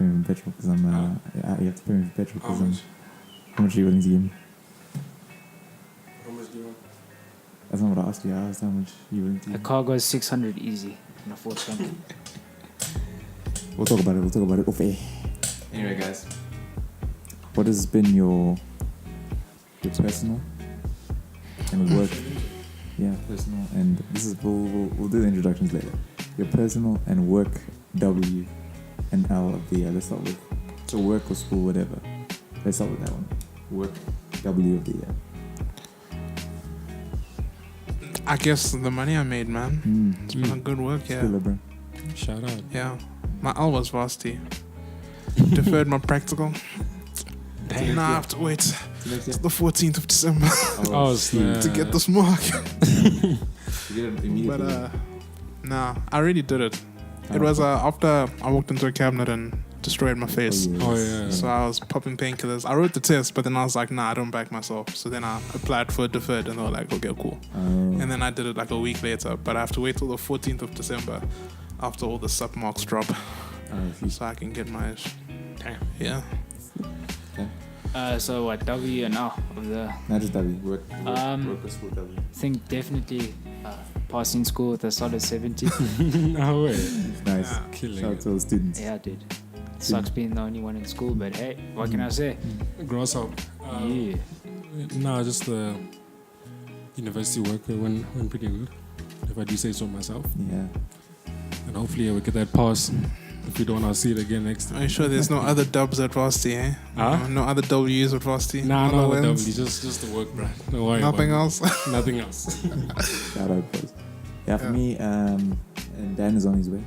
pay me for petrol because I'm. You have to pay me for petrol because I'm. much? How much are you willing to give me? How much do you want? That's not what I asked you. I asked how much you willing to give A me. car goes 600 easy in a Ford tank. We'll talk about it off air. Anyway, guys, what has been your personal and work? Yeah, personal and this is we'll do the introductions later. Your personal and work W and L of the year. Let's start with so work or school, whatever. Let's start with that one. Work W of the year. I guess the money I made, man. It's been a good work, yeah. Feel it, bro. Shout out. Yeah. My L was varsity. Deferred my practical. Now I have to wait till the 14th of December Oh, snap. to get this mark. You get it immediately. But nah, I really did it. It was after I walked into a cabinet and destroyed my face. Oh, yeah. So I was popping painkillers. I wrote the test, but then I was like, nah, I don't back myself. So then I applied for deferred and they were like, okay, cool. And then I did it like a week later, but I have to wait till the 14th of December after all the sub marks drop so I can get my... Damn. Yeah. So what, W and L of the... Not just W. Work or school W. I think definitely passing school with a solid 70. No way. Nice. Killing Shout out it. to all the students. Yeah, dude. Sucks being the only one in school, but hey, what can I say? Gross up. Yeah. No, just the university work went pretty good, if I do say so myself. Yeah. And hopefully I will get that pass. If we don't, I'll see it again next time. Are you sure there's no other dubs at varsity, eh? Huh? No other W's at varsity? Nah, no, Other wins? just the work, bro. Don't worry Nothing about else? it. Nothing else. Shout out, boys. Yeah, for me, and Dan is on his way.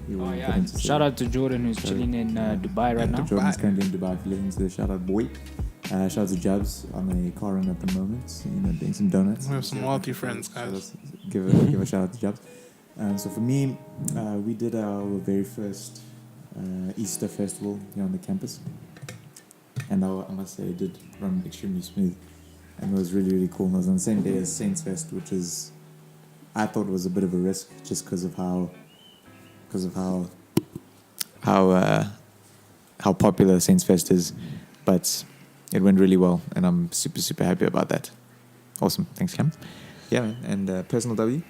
He will Oh get yeah, into shout out to Jordan who's chilling in Dubai right now. Jordan's currently in Dubai. If you're listening to the shout out boy. Shout out to Jabs on a car run at the moment. Doing some donuts. We have some wealthy friends, guys. Give a shout out to Jabs. So for me, we did our very first Easter festival here on the campus, and I must say it did run extremely smooth, and it was really, really cool. And it was on the same day as Saints Fest, which is I thought was a bit of a risk just because of how popular Saints Fest is, but it went really well, and I'm super, super happy about that. Awesome, thanks, Cam. Yeah, man. And personal W.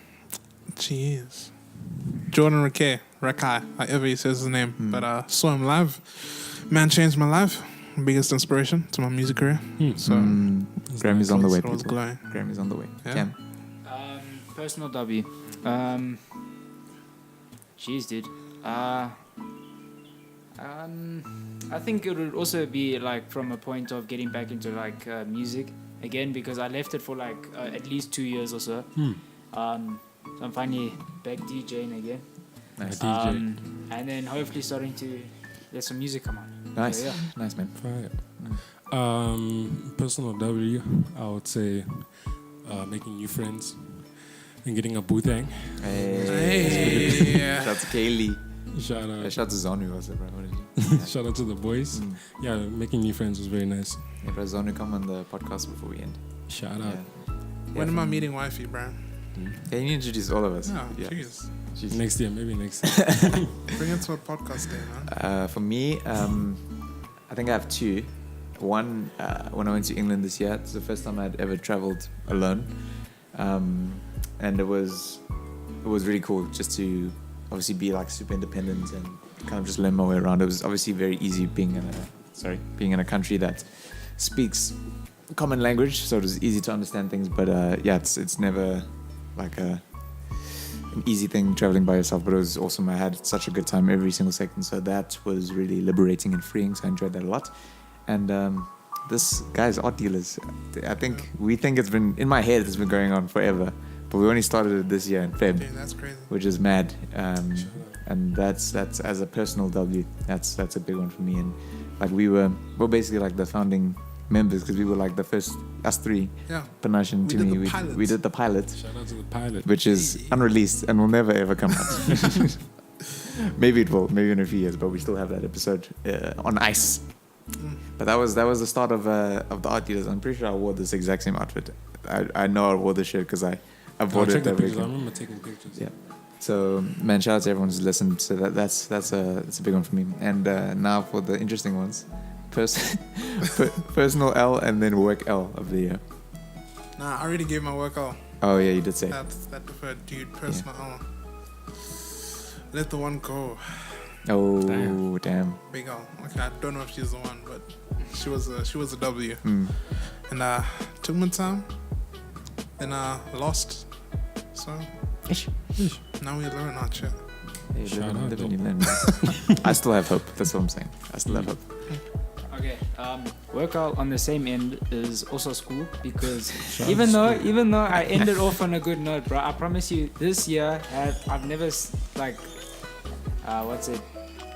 Jeez. Jordan Rakai, however he says his name. But I saw him live. Man changed my life. Biggest inspiration to my music career. So Grammy's on the way, it was people. glowing. Grammy's on the way. Yeah. Cam. Personal W. Jeez, dude. I think it would also be like from a point of getting back into like music again, because I left it for like at least 2 years or so. So I'm finally back DJing again. Nice. DJ. And then hopefully starting to let some music come out. Nice. So, yeah. Nice, man. Fire. Personal W, I would say making new friends and getting a boothang. Hey. Shout out to Kaylee. Shout out. Shout out to Zonu also, bro. What did you? Shout out to the boys. Yeah, making new friends was very nice. Yeah, bro, Zonu, come on the podcast before we end. Shout out. Yeah. When am I meeting wifey, bro? Yeah, you need to introduce all of us. No, Yeah. jeez. Jeez. Next year, maybe next year. Bring it to a podcast day, man. For me, I think I have two. One, when I went to England this year, it's the first time I'd ever traveled alone, and it was really cool just to obviously be like super independent and kind of just learn my way around. It was obviously very easy being in a country that speaks common language, so it was easy to understand things. But yeah, it's never like an easy thing traveling by yourself, but it was awesome. I had such a good time every single second, so that was really liberating and freeing, so I enjoyed that a lot. And this guy's art dealers, I think it's been, in my head, it's been going on forever, but we only started it this year in Feb. Dude, that's crazy. Which is mad. And that's as a personal W, that's a big one for me. And like we're basically like the founding members, because we were like the first, us three, Yeah. Panashe and We did the Tumelo, pilot. we did the pilot, Shout out to the pilot. which is unreleased and will never ever come out. Maybe it will, maybe in a few years, but we still have that episode on ice. But that was the start of the art dealers. I'm pretty sure I wore this exact same outfit. I know I wore this shirt because I bought Check it the that pictures. I weekend. remember taking pictures. Yeah. So, man, shout out to everyone who's listened. So that's a big one for me. And now for the interesting ones. Personal L and then work L of the year. Nah, I already gave my work L. Oh, yeah, you did say. That deferred dude, personal L. Let the one go. Oh, damn. Big L. Okay, I don't know if she's the one, but she was a W. Mm. And took my time. Then lost. So now we learn our shit. Hey, Shout out, live and you learn. I still have hope. That's what I'm saying. I still have hope. Okay, workout on the same end is also school because Shout even out to though I ended off on a good note, bro, I promise you this year I've never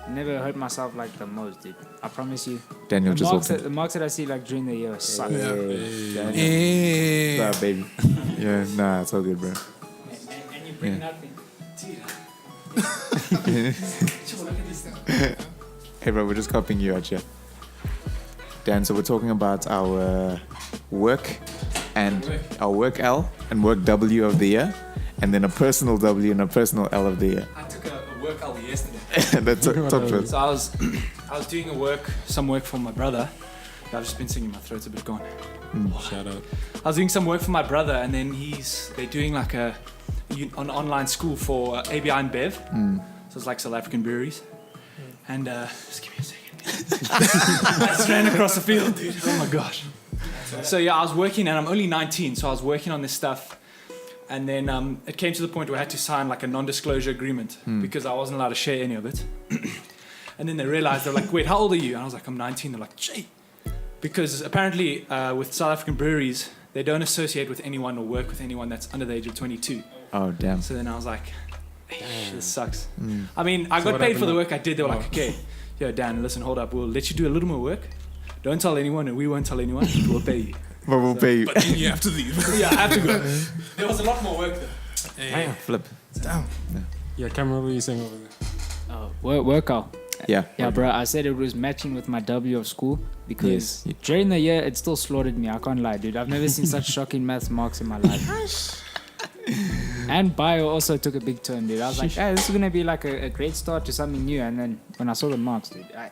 never hurt myself like the most, dude. I promise you. Daniel just walked in. The marks that I see like during the year suck. Yeah. Daniel. Hey. Nah, baby. Yeah, nah, it's all good, bro. And you bring nothing. Hey, bro, we're just copying you out here. Dan, so we're talking about our work and our work L and work W of the year, and then a personal W and a personal L of the year. I took a work out yesterday. That's top first. So I was doing some work for my brother. I've just been singing, my throat's a bit gone. Shout out. I was doing some work for my brother, and then they're doing like an online school for ABI and Bev. So it's like South African breweries. And just give me a second. I just ran across the field, dude. Oh my gosh. So yeah, I was working, and I'm only 19, so I was working on this stuff. And then it came to the point where I had to sign like a non-disclosure agreement because I wasn't allowed to share any of it. And then they realized, they're like, wait, how old are you? And I was like, I'm 19. They're like, gee. Because apparently with South African breweries, they don't associate with anyone or work with anyone that's under the age of 22. Oh, damn. So then I was like, this sucks. I mean, I So got what paid for the happened work I did. They were like, okay, yo, Dan, listen, hold up. We'll let you do a little more work. Don't tell anyone, and we won't tell anyone. We'll pay you. But we'll pay you. But then you have to leave. Yeah, I have to go. There was a lot more work though. Hey. Flip. Damn. Yeah, Cameron, what are you saying over there? Workout. Yeah. Yeah, bro. I said it was matching with my W of school because Yes. during the year it still slaughtered me. I can't lie, dude. I've never seen such shocking maths marks in my life. And bio also took a big turn, dude. I was like, hey, this is gonna be like a great start to something new. And then when I saw the marks, dude, Dang.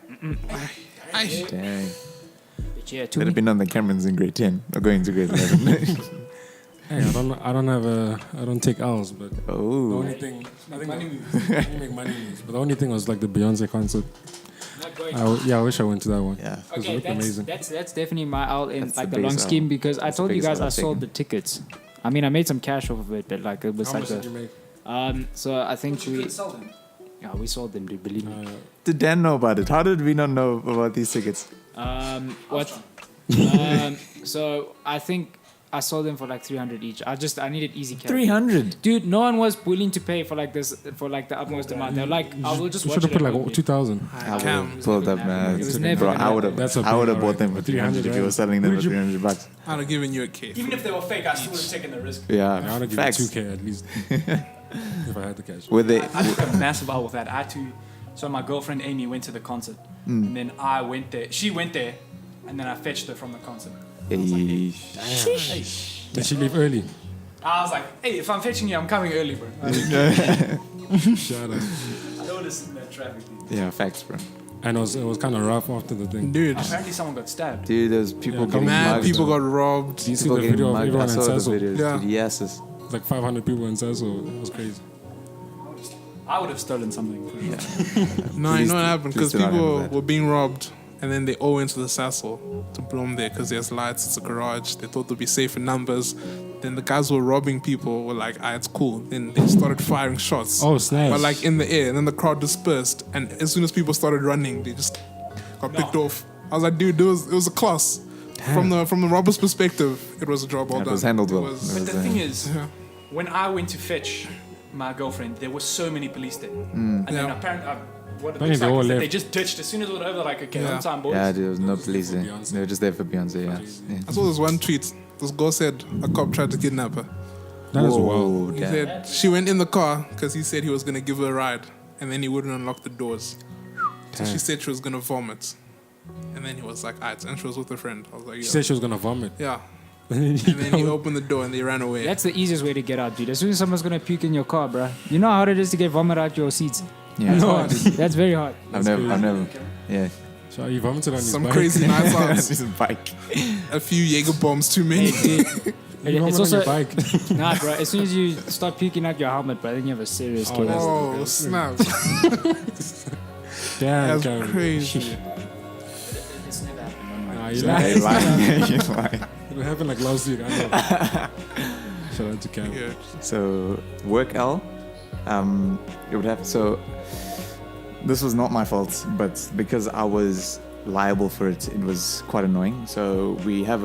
but yeah, Could have been on the Camerons in grade 10 or going to grade 11. Hey, I don't take L's, but the Oh. only thing, I think you make money moves. But the only thing was like the Beyonce concert. not going. I wish I went to that one. Yeah. It was Okay, amazing. that's definitely my out in That's like the the long biggest scheme out. because I That's the told you biggest guys out I I've sold taken. the tickets. I mean, I made some cash off of it, but like it was How like much did you a, make? so I think we Sell them. we sold them, dude. Believe me. Did Dan know about it? How did we not know about these tickets? What? So I think I sold them for like 300 each. I needed easy cash. 300. Dude, no one was willing to pay for like this for like the utmost amount. They're like, I will just You watch should have it put at like home, 2,000. I would Cam. have pulled up, man. It was never Bro, gonna I would happen. That's a have big bought them for alright. 300 if you were right? selling them for Would you- 300 bucks. I'd have given you a cake. Even if they were fake, I still would have taken the risk. I Yeah, would have given facts. 2K at least if I had the cash. Were they? I took a massive L with that. So my girlfriend Amy went to the concert, and then I went there. She went there, and then I fetched her from the concert. Eesh. Did she leave early? I was like, hey, if I'm fetching you, I'm coming early, bro. I Shout out. don't want to sit in that traffic, dude. Yeah, facts, bro. And it was kind of rough after the thing. Dude, Apparently someone got stabbed. Dude, there's people Yeah, getting man, mugged. people got robbed. Do you see People the getting video of mugged. everyone I in saw the Sasso? videos. Yeah. Dude, yeses. It's like 500 people in Sasso. It was crazy. I would have stolen something. For sure. No, you know what happened? please Because do not people handle that. were being robbed, and then they all went to the Sassel to bloom there because there's lights, it's a garage. They thought they'd be safe in numbers. Then the guys who were robbing people were like, it's cool. Then they started firing shots. Oh, snap. But like in the air, and then the crowd dispersed. And as soon as people started running, they just got picked off. I was like, dude, it was a class. From the robber's perspective, it was a job well It done. was handled well. It was- It But was, the thing is, yeah. when I went to fetch my girlfriend, there were so many police there. And then Yeah. apparently, what it Apparently looks they like all is that left. they just ditched as soon as it was over. Like, okay, Yeah. on time, boys. yeah, dude, there was no just police there there. for Beyonce. They were just there for Beyonce, yeah. yeah. I saw this one tweet. This girl said a cop tried to kidnap her. That is Whoa, wild. He damn. said she went in the car because he said he was going to give her a ride and then he wouldn't unlock the doors. So she said she was going to vomit. And then he was like, and she was with a friend. I was like, She yeah. said she was going to vomit. Yeah. And then you open the door and they ran away. That's the easiest way to get out, dude. As soon as someone's gonna puke in your car, bruh, you know how hard it is to get vomit out your seats. Yeah. That's hard. That's very hard. I've never. Yeah. So he vomited on his Some bike. crazy nights out. His bike. A few Jaeger bombs too many. He It's vomited on also your bike. nah, bro. As soon as you start puking out your helmet, bro, then you have a serious case. Oh, snap. Damn, That's Karen. crazy. Nah, you Yeah, you're lying. You're lying. It happened like last week. I know. Shout out to Cam. Yeah. So work L, it would have. So this was not my fault, but because I was liable for it, it was quite annoying. So we have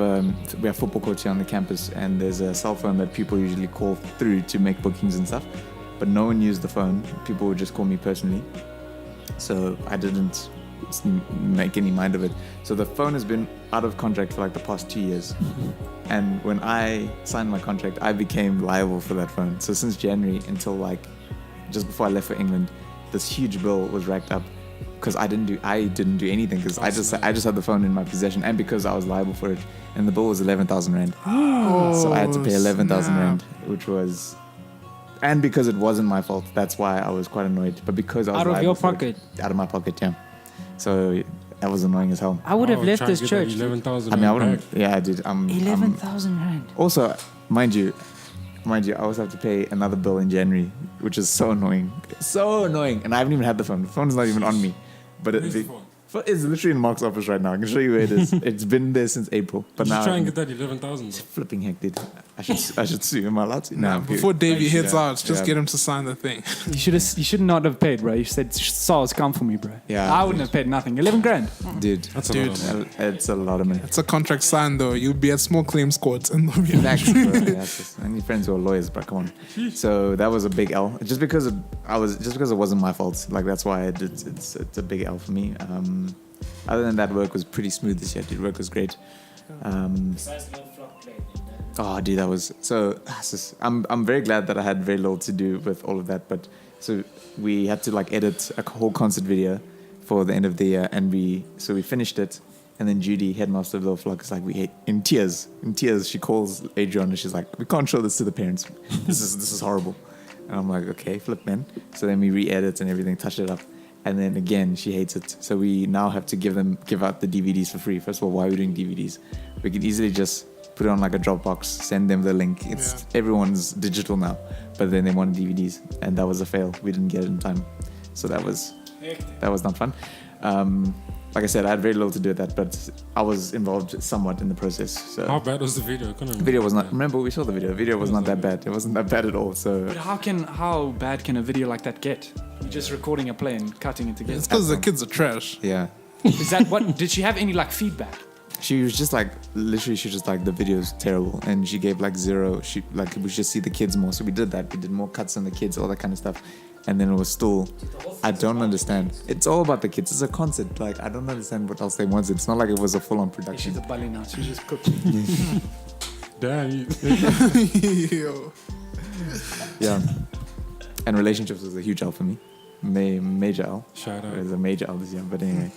football courts here on the campus, and there's a cell phone that people usually call through to make bookings and stuff. But no one used the phone. People would just call me personally. So I didn't make any mind of it. So the phone has been out of contract for like the past 2 years. And when I signed my contract, I became liable for that phone. So since January until like just before I left for England, this huge bill was racked up because I didn't do anything because I just had the phone in my possession, and because I was liable for it, and the bill was 11,000 rand. So I had to pay 11,000 rand, which was, and because it wasn't my fault, that's why I was quite annoyed. But because I was Out of liable your for it, pocket. out of my pocket, yeah. So that was annoying as hell. I would have Oh, left try and this get church. that 11,000 I mean, I rand wouldn't. back. Yeah, I did. 11,000 rand. Also, mind you, I also have to pay another bill in January, which is so annoying. So annoying. And I haven't even had the phone. The phone is not even on me. But Where's the phone? it's literally in Mark's office right now. I can show you where it is. It's been there since April. But You should now try and get that 11,000. it's flipping heck, dude. I should sue. Am I allowed to? Nah, No, before Davey heads Yeah. out, just Yeah. get him to sign the thing. You should not have paid, bro. You said, "Sauce, come for me, bro." Yeah. I wouldn't have paid nothing. 11 grand. dude. That's a Dude. lot of money. It's a lot of money. It's a contract signed though. You'll be at small claims courts and they'll be like, Relax, bro. Yeah, I need friends who are lawyers, bro. Come on. So that was a big L. Just because it wasn't my fault. Like that's why it's a big L for me. Other than that, work was pretty smooth this year. Dude, work was great. Oh, dude, that was so. I'm very glad that I had very little to do with all of that. But so we had to like edit a whole concert video for the end of the year, and we finished it. And then Judy, headmaster of the flock, is like, in tears. She calls Adrian and she's like, we can't show this to the parents. This is horrible. And I'm like, okay, flip, man. So then we re-edit and everything, touch it up. And then again, she hates it. So we now have to give out the DVDs for free. First of all, why are we doing DVDs? We could easily just put it on like a Dropbox, send them the link. Everyone's digital now. But then they wanted DVDs, and that was a fail. We didn't get it in time. So that was not fun. Like I said, I had very little to do with that, but I was involved somewhat in the process. So How bad was the video? I couldn't the remember. video was not. Remember, we saw the video. The video was not that bad. It wasn't that bad at all. So But how bad can a video like that get? You're just recording a play and cutting it together. it's because the kids are trash. yeah, Is that what? Did she have any like feedback? she was just like literally. She just like the video's terrible, and she gave like 0. She like we should see the kids more. So we did that. We did more cuts on the kids, all that kind of stuff. And then it was still, I don't understand. It's all about the kids. It's a concert. Like, I don't understand what else they wanted. It's not like it was a full-on production. She's a bully now. She's just cooking. Damn, you. Yo. Yeah. And relationships was a huge L for me. Major L. Shout It out. was a major L this year. But anyway,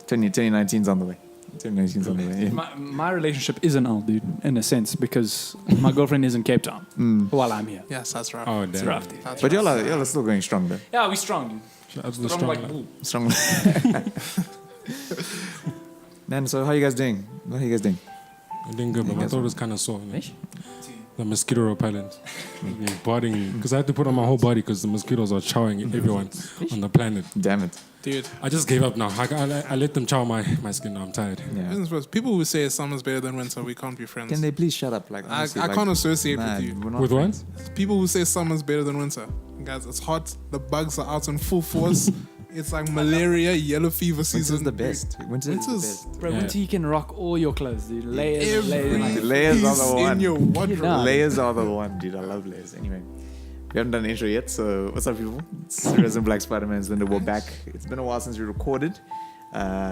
2019's on the way. 2019's on the way. Yeah. My relationship is an L, dude, in a sense, because my girlfriend is in Cape Town while I'm here. Yes, that's right. Oh, It's damn. rough, dude. That's But right. y'all are still going strong, though. Yeah, we strong, dude. Shout out to the Strong strong like lad. bull. Strong. Man, so how you guys doing? What are you guys doing? I'm doing good, but my throat was kind of sore. You know? The mosquito repellent. Because I had to put on my whole body because the mosquitoes are chowing everyone on the planet. Damn it. Dude, I just gave up now. I let them chow my skin now. I'm tired. Yeah. business first. People who say summer's better than winter, we can't be friends. Can they please shut up? Like, I honestly, like, can't associate nah, with you. we're not With what? friends. People who say summer's better than winter. Guys, it's hot. The bugs are out in full force. It's like malaria, yellow fever season. Winter's the best. Winter's the Winter's- best. Bro, Yeah. winter you can rock all your clothes, dude. Layers, Every layers. The Like, layers are the piece one. in your wardrobe. Nah. Layers are the one, dude. I love layers. Anyway, we haven't done an intro yet, so what's up, people? It's Resident Black Spider-Man's Linda. We're back. It's been a while since we recorded.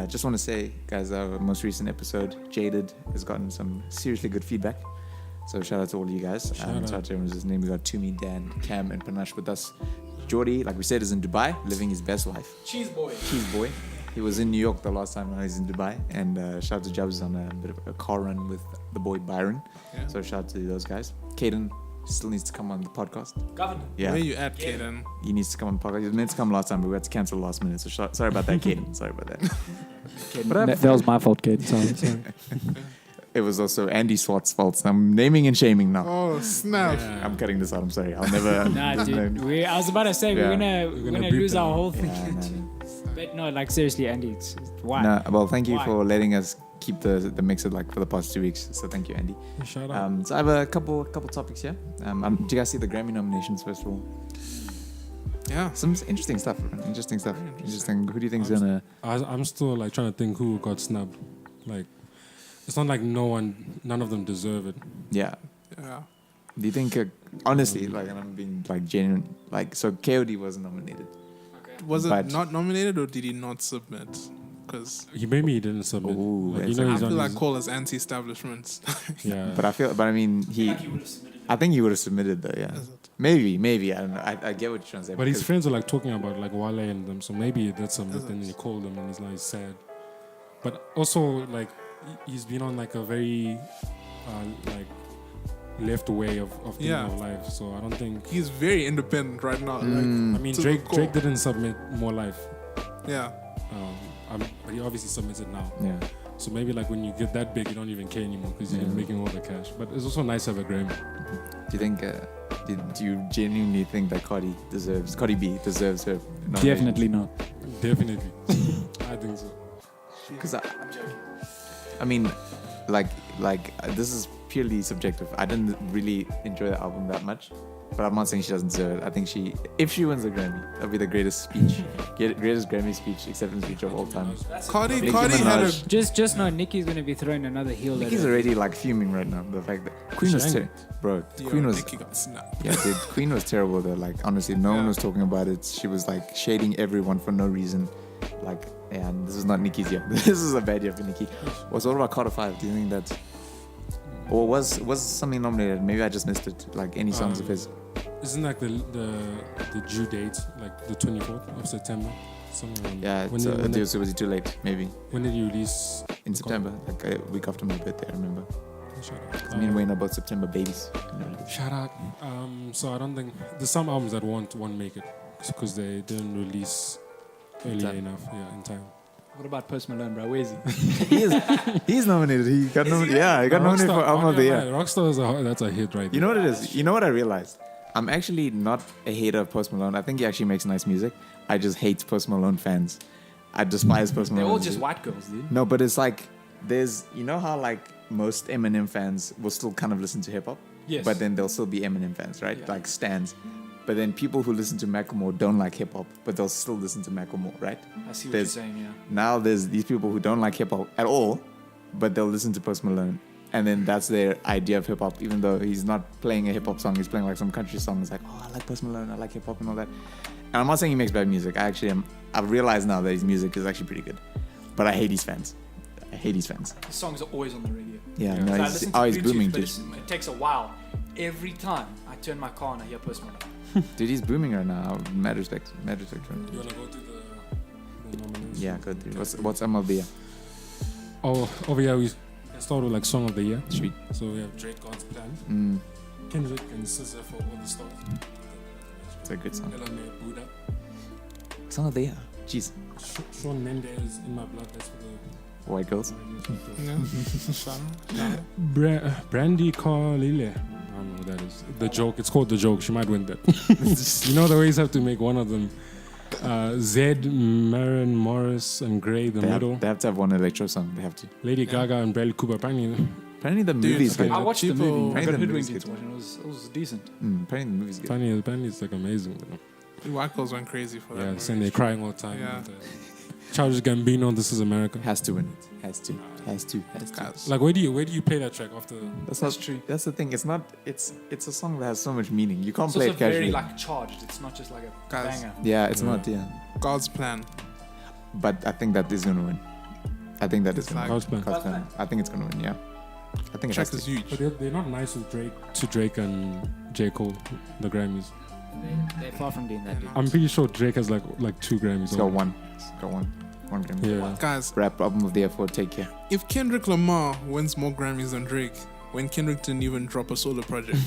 Just want to say, guys, our most recent episode, Jaded, has gotten some seriously good feedback. So shout out to all of you guys. Shout out. Shout out to everyone's name. We got Tumi, Dan, Cam, and Panashe with us. Jordy, like we said, is in Dubai, living his best life. cheese boy. Cheese boy. He was in New York the last time. Now he's in Dubai. And shout out to Jabs on a bit of a car run with the boy Byron. Yeah. So shout out to those guys. Caden still needs to come on the podcast. Governor. Yeah. Where you at, Kaden? He needs to come on the podcast. He was meant to come last time, but we had to cancel last minute. So sorry about that, Caden. Sorry about that. That was my fault, kid. Sorry. It was also Andy Swartz's fault. So I'm naming and shaming now. Oh, snap. I'm cutting this out. I'm sorry. I'll never. Nah, dude. I was about to say Yeah. we're gonna lose beep our them. whole thing. Yeah, But no, like seriously, Andy, it's why? no. Well, thank you Why? for letting us keep the mixer like for the past 2 weeks. So thank you, Andy. Shout out. So I have a couple topics here. Do you guys see the Grammy nominations first of all? Yeah. Some interesting stuff. Interesting stuff. Interesting. Who do you think's gonna? I'm still like trying to think who got snubbed. Like, it's not like none of them deserve it. Yeah. Yeah. Do you think? Honestly, like, and I'm being like genuine. Like, so KOD wasn't nominated. Was it But- not nominated or did he not submit? Because He didn't submit. Ooh, Like, that's you know I he's feel on like his, call us anti-establishment. yeah. But I mean, he. I think he would have submitted though. Yeah. Is it? Maybe. I don't know. I get what you're trying to say. But his because- friends are like talking about like Wale and them, so maybe that's something. Is it? Then he called him and he's like sad. But also like he's been on like a very like left way of thinking Yeah. of life. So I don't think. He's very independent right now. I mean to the Drake core. Drake didn't submit More Life, Like, yeah. but he obviously submitted now. Yeah. So maybe like when you get that big, you don't even care anymore because you're Yeah. making all the cash. But it's also nice to have a Grammy. Do you think? Do you genuinely think that Cardi B deserves her? nomination? Definitely not. Definitely, I think so. Because I mean, like this is purely subjective. I didn't really enjoy the album that much, but I'm not saying she doesn't deserve it. I think if she wins the Grammy, that'll be the greatest speech, greatest Grammy speech, acceptance speech of all time. Cardi Nicki had a Minaj. Just know Nicki's gonna be throwing another heel. Nicki's at her. already like fuming right now. The fact that Queen was She bro. Yo, Queen was Nicki got snapped. yeah, dude. Queen was terrible though. Like honestly, no one Yeah. was talking about it. She was like shading everyone for no reason. Like, yeah, and this is not Nicki's year. This is a bad year for Nicki. What about Carter 5? Do you think that, or was something nominated? Maybe I just missed it. Like any songs of his. Isn't like the due date like the 24th of September? Somewhere around Yeah, when it's, did, was it too late? Maybe when did you release in September, like a week after my birthday. I remember. Shout out. Me and Wayne are both September babies. Shout out. So I don't think there's some albums that won't make it because they didn't release early time. enough. Yeah, in time. What about Post Malone, bro? Where's he? He's nominated. He got nominated. Yeah, he got nominated for album of the year. Rockstar that's a hit right You there. know what it is? You know what I realized? I'm actually not a hater of Post Malone. I think he actually makes nice music. I just hate Post Malone fans. I despise Post They're Malone. all just white girls, dude. No, but it's like there's you know how like most Eminem fans will still kind of listen to hip hop, Yes. but then they'll still be Eminem fans, right? Yeah. Like stans. But then people who listen to Macklemore don't like hip hop, but they'll still listen to Macklemore, right? I see what there's- you're saying, yeah. Now there's these people who don't like hip hop at all, but they'll listen to Post Malone. And then that's their idea of hip hop, even though he's not playing a hip hop song, he's playing like some country song. It's like, oh, I like Post Malone, I like hip hop and all that. And I'm not saying he makes bad music. I actually am. I've realized now that his music is actually pretty good. But I hate his fans. I hate his fans. The songs are always on the radio. Yeah, Yeah. no, So I he's, listen to oh, he's Bluetooth, booming, but dude. it takes a while. Every time I turn my car on, I hear Post Malone. Dude, he's booming right now. Mad respect. Mad respect for him. You wanna go through the nominations? Yeah, good. Dude. What's MLB? Yeah? Oh, over here we start with like song of the year. Sweet. So we have Drake, God's Plan, Kendrick and SZA for All the Stars. It's a good song. Elame, Buddha. Song of the year. Jeez. Shawn Mendes, In My Blood. That's for White girls. Yeah. Brandy Carlile. I don't know what that is. The Joke. It's called The Joke. She might win that. You know the ways have to make one of them. Zed, Maren Morris, and Gray, the middle. They have to have one electro song. They have to. Lady Gaga and Bradley Cooper. Apparently the Dude, movie's okay. good. I watched the People- movie. I Right, got the hoodwinked movie's into it, and it was decent. Apparently the movie's good. Apparently it's like amazing. The white girls went crazy for Yeah, that. saying they're crying all the time. Yeah. Childish Gambino, This Is America. Has to win it. Has to. Guys. Like where do you play that track after? That's true. That's the thing. It's not. It's a song that has so much meaning. You can't It's play also it casually. very like charged. It's not just like a Guys. banger. Yeah, it's Yeah. not. Yeah, God's plan. but I think that is gonna win. I think that is It's gonna like- win. God's Plan. God's plan. I think it's gonna win. Yeah, I think it has Track to. is huge. But they're not nice with Drake and J. Cole, the Grammys. They're far from doing that. Dude. I'm pretty sure Drake has like 2 Grammys. It's got one. It's got one. One Grammy. Yeah. Guys, Rap album of the year for Take Care. if Kendrick Lamar wins more Grammys than Drake, when Kendrick didn't even drop a solo project,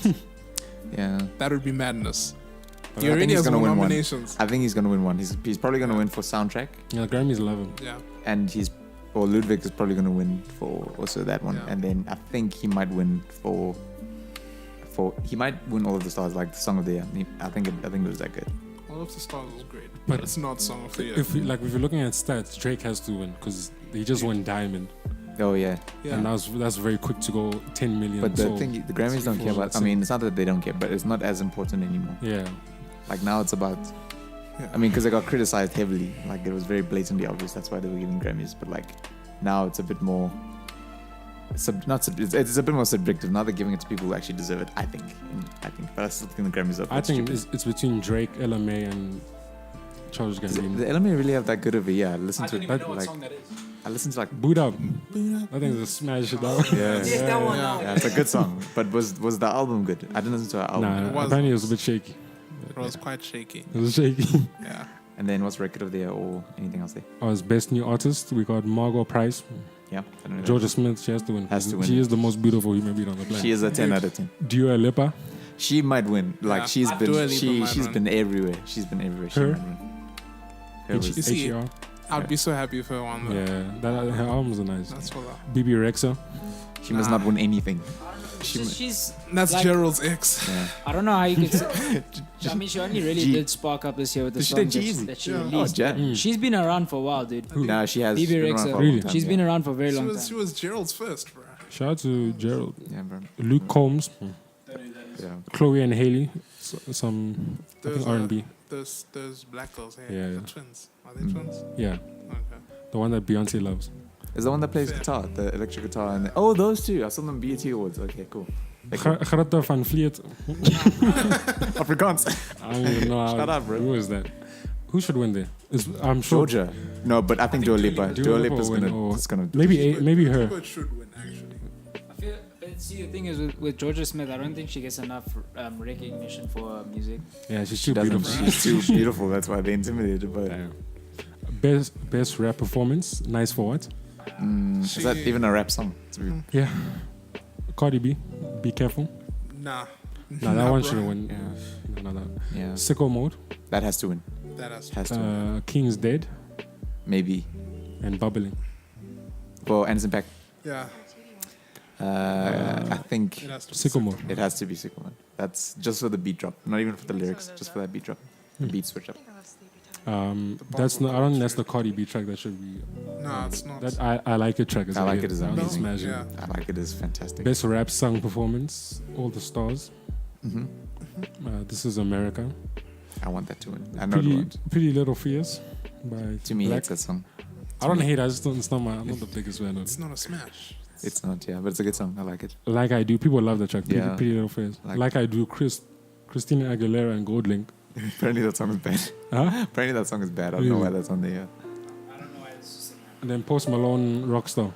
Yeah. that would be madness. But He I think already he's has gonna more win one. nominations. I think he's gonna win one. He's probably gonna win for soundtrack, Yeah, the Grammys love him. Yeah. and Ludwig is probably gonna win for also that one. Yeah. And then I think he might win for he might win all of the stars, like the song of the year. I think it was that good. All of the Stars was great, But but it's not Song of the Year. If you're looking at stats, Drake has to win because he just won Diamond, Oh yeah. Yeah. and that's very quick to go 10 million. But the so- thing, the Grammys don't care about. I mean, it's not that they don't care, but it's not as important anymore. yeah, Like now, it's about. Yeah. I mean, because they got criticized heavily. Like it was very blatantly obvious. That's why they were giving Grammys. But like now, it's a bit more. It's a bit more subjective. Now they're giving it to people who actually deserve it. I think. But I still think the Grammys are. I think it's between Drake, LMA, and Charles Does the Gambino. LMA really have that good of a year? I listened I to don't it. even know what Like song that is. I listened to like. Boot Up. I think it's a smash it out. Yeah. Yes, that one. Yeah, it's a good song. But was the album good? I didn't listen to our album. Nah, It was- apparently it was a bit shaky. It was quite shaky. It was shaky. Yeah. And then what's record of the year or anything else there? As best new artist, we got Margot Price, Yeah. I don't know. Georgia Smith. She has to win. Has to win. She is the most beautiful human being on the planet. She is a 10 out of 10. Dua Lipa. She might win. Like Yeah. she's Dua been Lipa she's might win. been everywhere. She's been everywhere. She Her? might win. Her was- see, HER. I'd be so happy if her won though. Yeah, her albums are nice. That's what I, BB Rexa. she must not win anything. She's That's Like- Gerald's ex. Yeah. I don't know how you could say, I mean, she only really G. did spark up this year with the She did songs Jeezy. that she Yeah. released. Oh, Jen. Mm. She's been around for a while, dude. No, she has. BB been around Rexa. for a long Really? time, She's yeah. been around for a very She long was, time. Gerald's first, bro. Shout out to Gerald. Yeah, bro. Luke Combs. Yeah. Chloe and Haley. Some I think Those, R&B. those black girls here. Yeah, The yeah. twins. Are they twins? Yeah, Okay. the one that Beyonce loves. Is the one that plays guitar, the electric guitar, and those two. I saw them BET Awards. Okay, cool. Gerda van Vliet. Afrikaans. I don't even know how. Shut up, bro. Who is that? Who should win there? I'm sure. Georgia. No, but I think Dua Lipa. Dua Dua Lipa Lipa's will win, gonna. or- It's gonna. Maybe her. But should win, actually. I feel, but see, the thing is with Georgia Smith, I don't think she gets enough recognition for her music. Yeah, she's She too doesn't. beautiful. She's too beautiful. That's why they intimidated. But Yeah. Best rap performance. Nice for what? is that even a rap song? To be- Yeah. Cardi B. Be careful. Nah. No, that one bro. should win. Yeah. No. Yeah. Sicko Mode. That has to win. That has Has to win. King's Dead. Maybe. And Bubbling. For Anderson Paak. Yeah. I think It has to be Sicko Mode. it has to be Sicko Mode. That's just for the beat drop, not even for the lyrics, just for that beat drop, the beat switch up. That's not. I don't think that's the Cardi B track that should be. No, it's not. That I like it track. I like it as That was amazing. smashing. Yeah. I like it. It's fantastic. Best rap song performance. All the Stars. hmm This is America. I want that to win. I know it won't. Pretty Little Fears. By To me, Black. it's that song. I don't hate it. I just don't. It's not I'm not the biggest fan of It's it. not a smash. It's not, yeah, but it's a good song. I like it. Like I Do. People love the track. Yeah. Pretty Little Fears. Like- Like I Do. Christina Aguilera and Goldlink. Apparently that song is bad. Huh? Apparently that song is bad. I don't know Really? why that's on there. Yeah. I don't know why it's just. And then Post Malone Rockstar.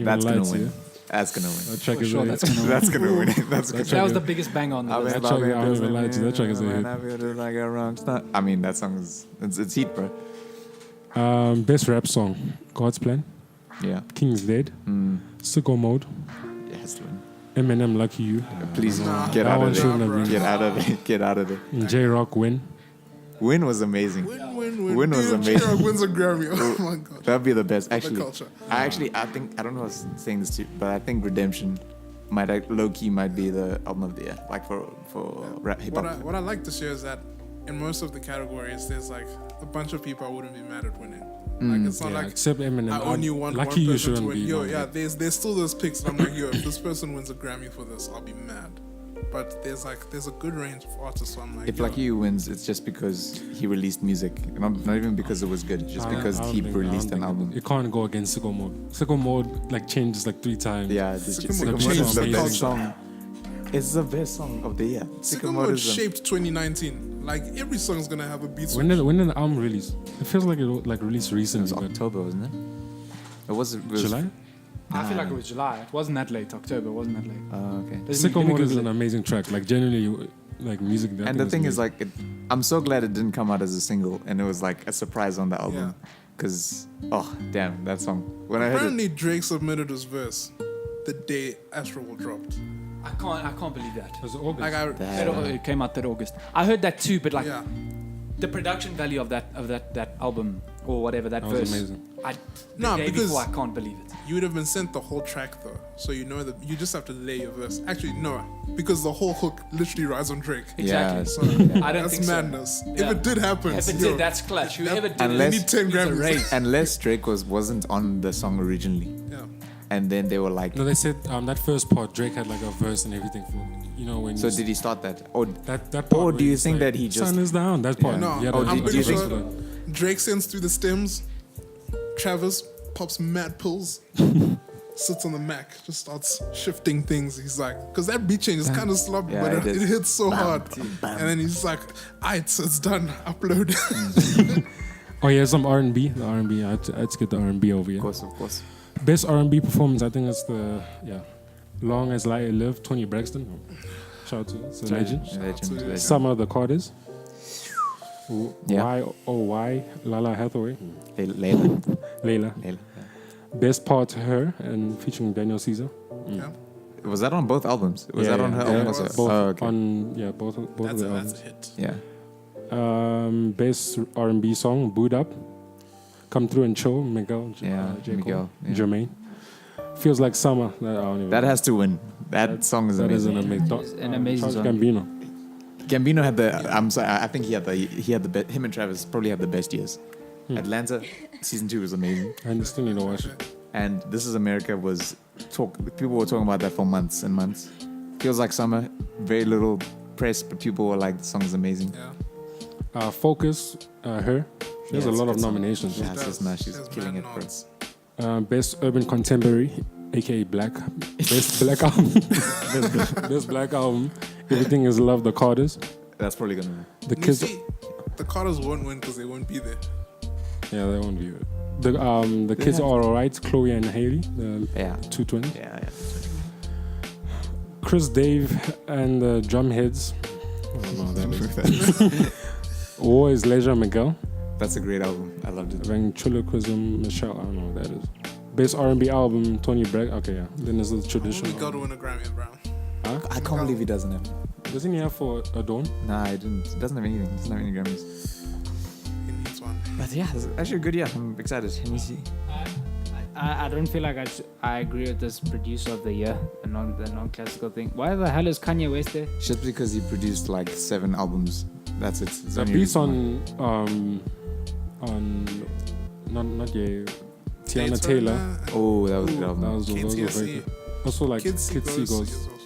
That's gonna win. That's gonna win. That track For is sure, a that's hit. gonna win. That's gonna win. That's gonna. That was the biggest bang on the I'll be list. That track- I don't even lie to you, that track is a hit. Like a rock star. I mean, that song is it's heat, bro. Best rap song. God's Plan. Yeah. King's Dead. Sicko Mode. It has to win. Eminem Lucky You. Please Nah. get That out one of shouldn't there. have been. Get out of there. Get out of there. J Rock Win. Win was amazing. Win. Win was Dude, amazing. J-Rock wins a Grammy. Oh my god. That'd be the best. Actually, culture. I think I don't know. I was saying this too, but I think Redemption might low key might be the album of the year, like for rap hip hop. What I like this year is that in most of the categories, there's like a bunch of people I wouldn't be mad at winning. Like it's not Yeah, like except Eminem. I only want Lucky one You person to shouldn't win. be. Yo, man. yeah, there's still those picks. I'm like, yo, if this person wins a Grammy for this, I'll be mad. But there's a good range of artists. So I'm like, If yo, Lucky You wins, it's just because he released music, not even because it was good, just I- because I don't he think- released I an don't album. think It can't go against Sicko Mode. Sicko Mode like changes like 3 times. Yeah, it's Sicko just Mode Sicko Mode changed is the the best culture. song. It's the best song of the year. Sicko Mode shaped 2019. Like every song's gonna have a beat switch. When did the album release? It feels like it like released It was recently. but October, wasn't it? It was July? I feel like it was July. It wasn't that late. October. It wasn't that late. Oh, okay. Sicko Mode is an amazing track. Like genuinely, like music. That And the thing is, like, I'm so glad it didn't come out as a single, and it was like a surprise on the album. because damn, that song. When I heard it, Apparently, Drake submitted his verse the day Astro World dropped. I can't believe that. Was it August? Like It came out that August. I heard that too, but like yeah. the production value of that album or whatever that That was verse. amazing. No, The day because- before, I can't believe it. You would have been sent the whole track though, so you know that you just have to lay your verse. Actually, no, because the whole hook literally rides on Drake. Exactly. So I don't that's think so. madness. Yeah. If it did happen, If it yo, did, that's clutch. Whoever did Unless- it, you need 10 needs a Grammys. raise. unless Drake wasn't on the song originally, Yeah. and then they were like, No, they said that first part, Drake had like a verse and everything for, when so you did he start that? Or that part or where do you he's think like, that he just- sun is down, that part. No, He had Oh, a- do I'm you pretty think- sure Drake sends through the stems. Travis pops mad pills. Sits on the Mac, just starts shifting things. He's like, because that beat change is kind of sloppy, Yeah, but it it is. hits so hard. bam. And then he's like, alright, so it's done. Upload. Oh yeah, some R&B. The R&B. I had to get the R&B over here. of course. Best R&B performance, I think it's the Long As I Live, Tony Braxton. Shout out to it's a legend. Legend. Summer of the Carters. Yeah. Why Oh Why, Lala Hathaway, Layla. Layla. Best Part to Her and featuring Daniel Caesar. Yeah. Was that on both albums? Was that on her album also? Both Oh, okay. on both That's of the a albums. hit. Yeah. Best R&B song, Boot Up, Come Through and Chill, Miguel, Yeah, J. Cole, Miguel, yeah. Jermaine. Feels Like Summer. I don't even That know. has to win. That song is That is amazing. an amazing, It's an amazing Charles song. Gambino. Gambino had the. I'm sorry. I think he had the best. Him and Travis probably had the best years. Atlanta, season 2 was amazing, I still need to watch it. and This Is America was People were talking about that for months and months. Feels Like Summer, very little press, but people were like, the song is amazing. Yeah. Focus, her. She has a it's lot of good song. nominations. Yeah, it's just nice. She's There's killing mad it, bro. nods. Best Urban Contemporary, aka Black. Best Black album. Best Black album. Everything is Love, The Carters. That's probably gonna win. The You Kids. see, the Carters won't win because they won't be there. Yeah, they won't be it. The Kids Are Alright, Chloe and Haley, the Yeah. two twins. Yeah. Chris, Dave, and the Drumheads. I don't know what that is. War is Leisure, Miguel. That's a great album. I loved it. Ventriloquism, Michelle. I don't know what that is. Best R&B album, Tony Bragg. Okay, yeah. Then there's the We traditional. got to win a Grammy and Brown. Huh? I can't believe he doesn't have. Doesn't he have for Adorn? Nah, I didn't. He doesn't have anything. He doesn't have any Grammys. He needs one. But yeah, it's actually a good year. I'm excited. Let me see. I don't feel like I agree with this producer of the year, the non-classical thing. Why the hell is Kanye West there? Just because he produced like 7 albums. That's it. It's The only beats reason not Ye, Tiana Dates Taylor. right now. Oh, that was a good album. That was Kids very See. good. Also like Kids See Kids See Goes. Goes. is also-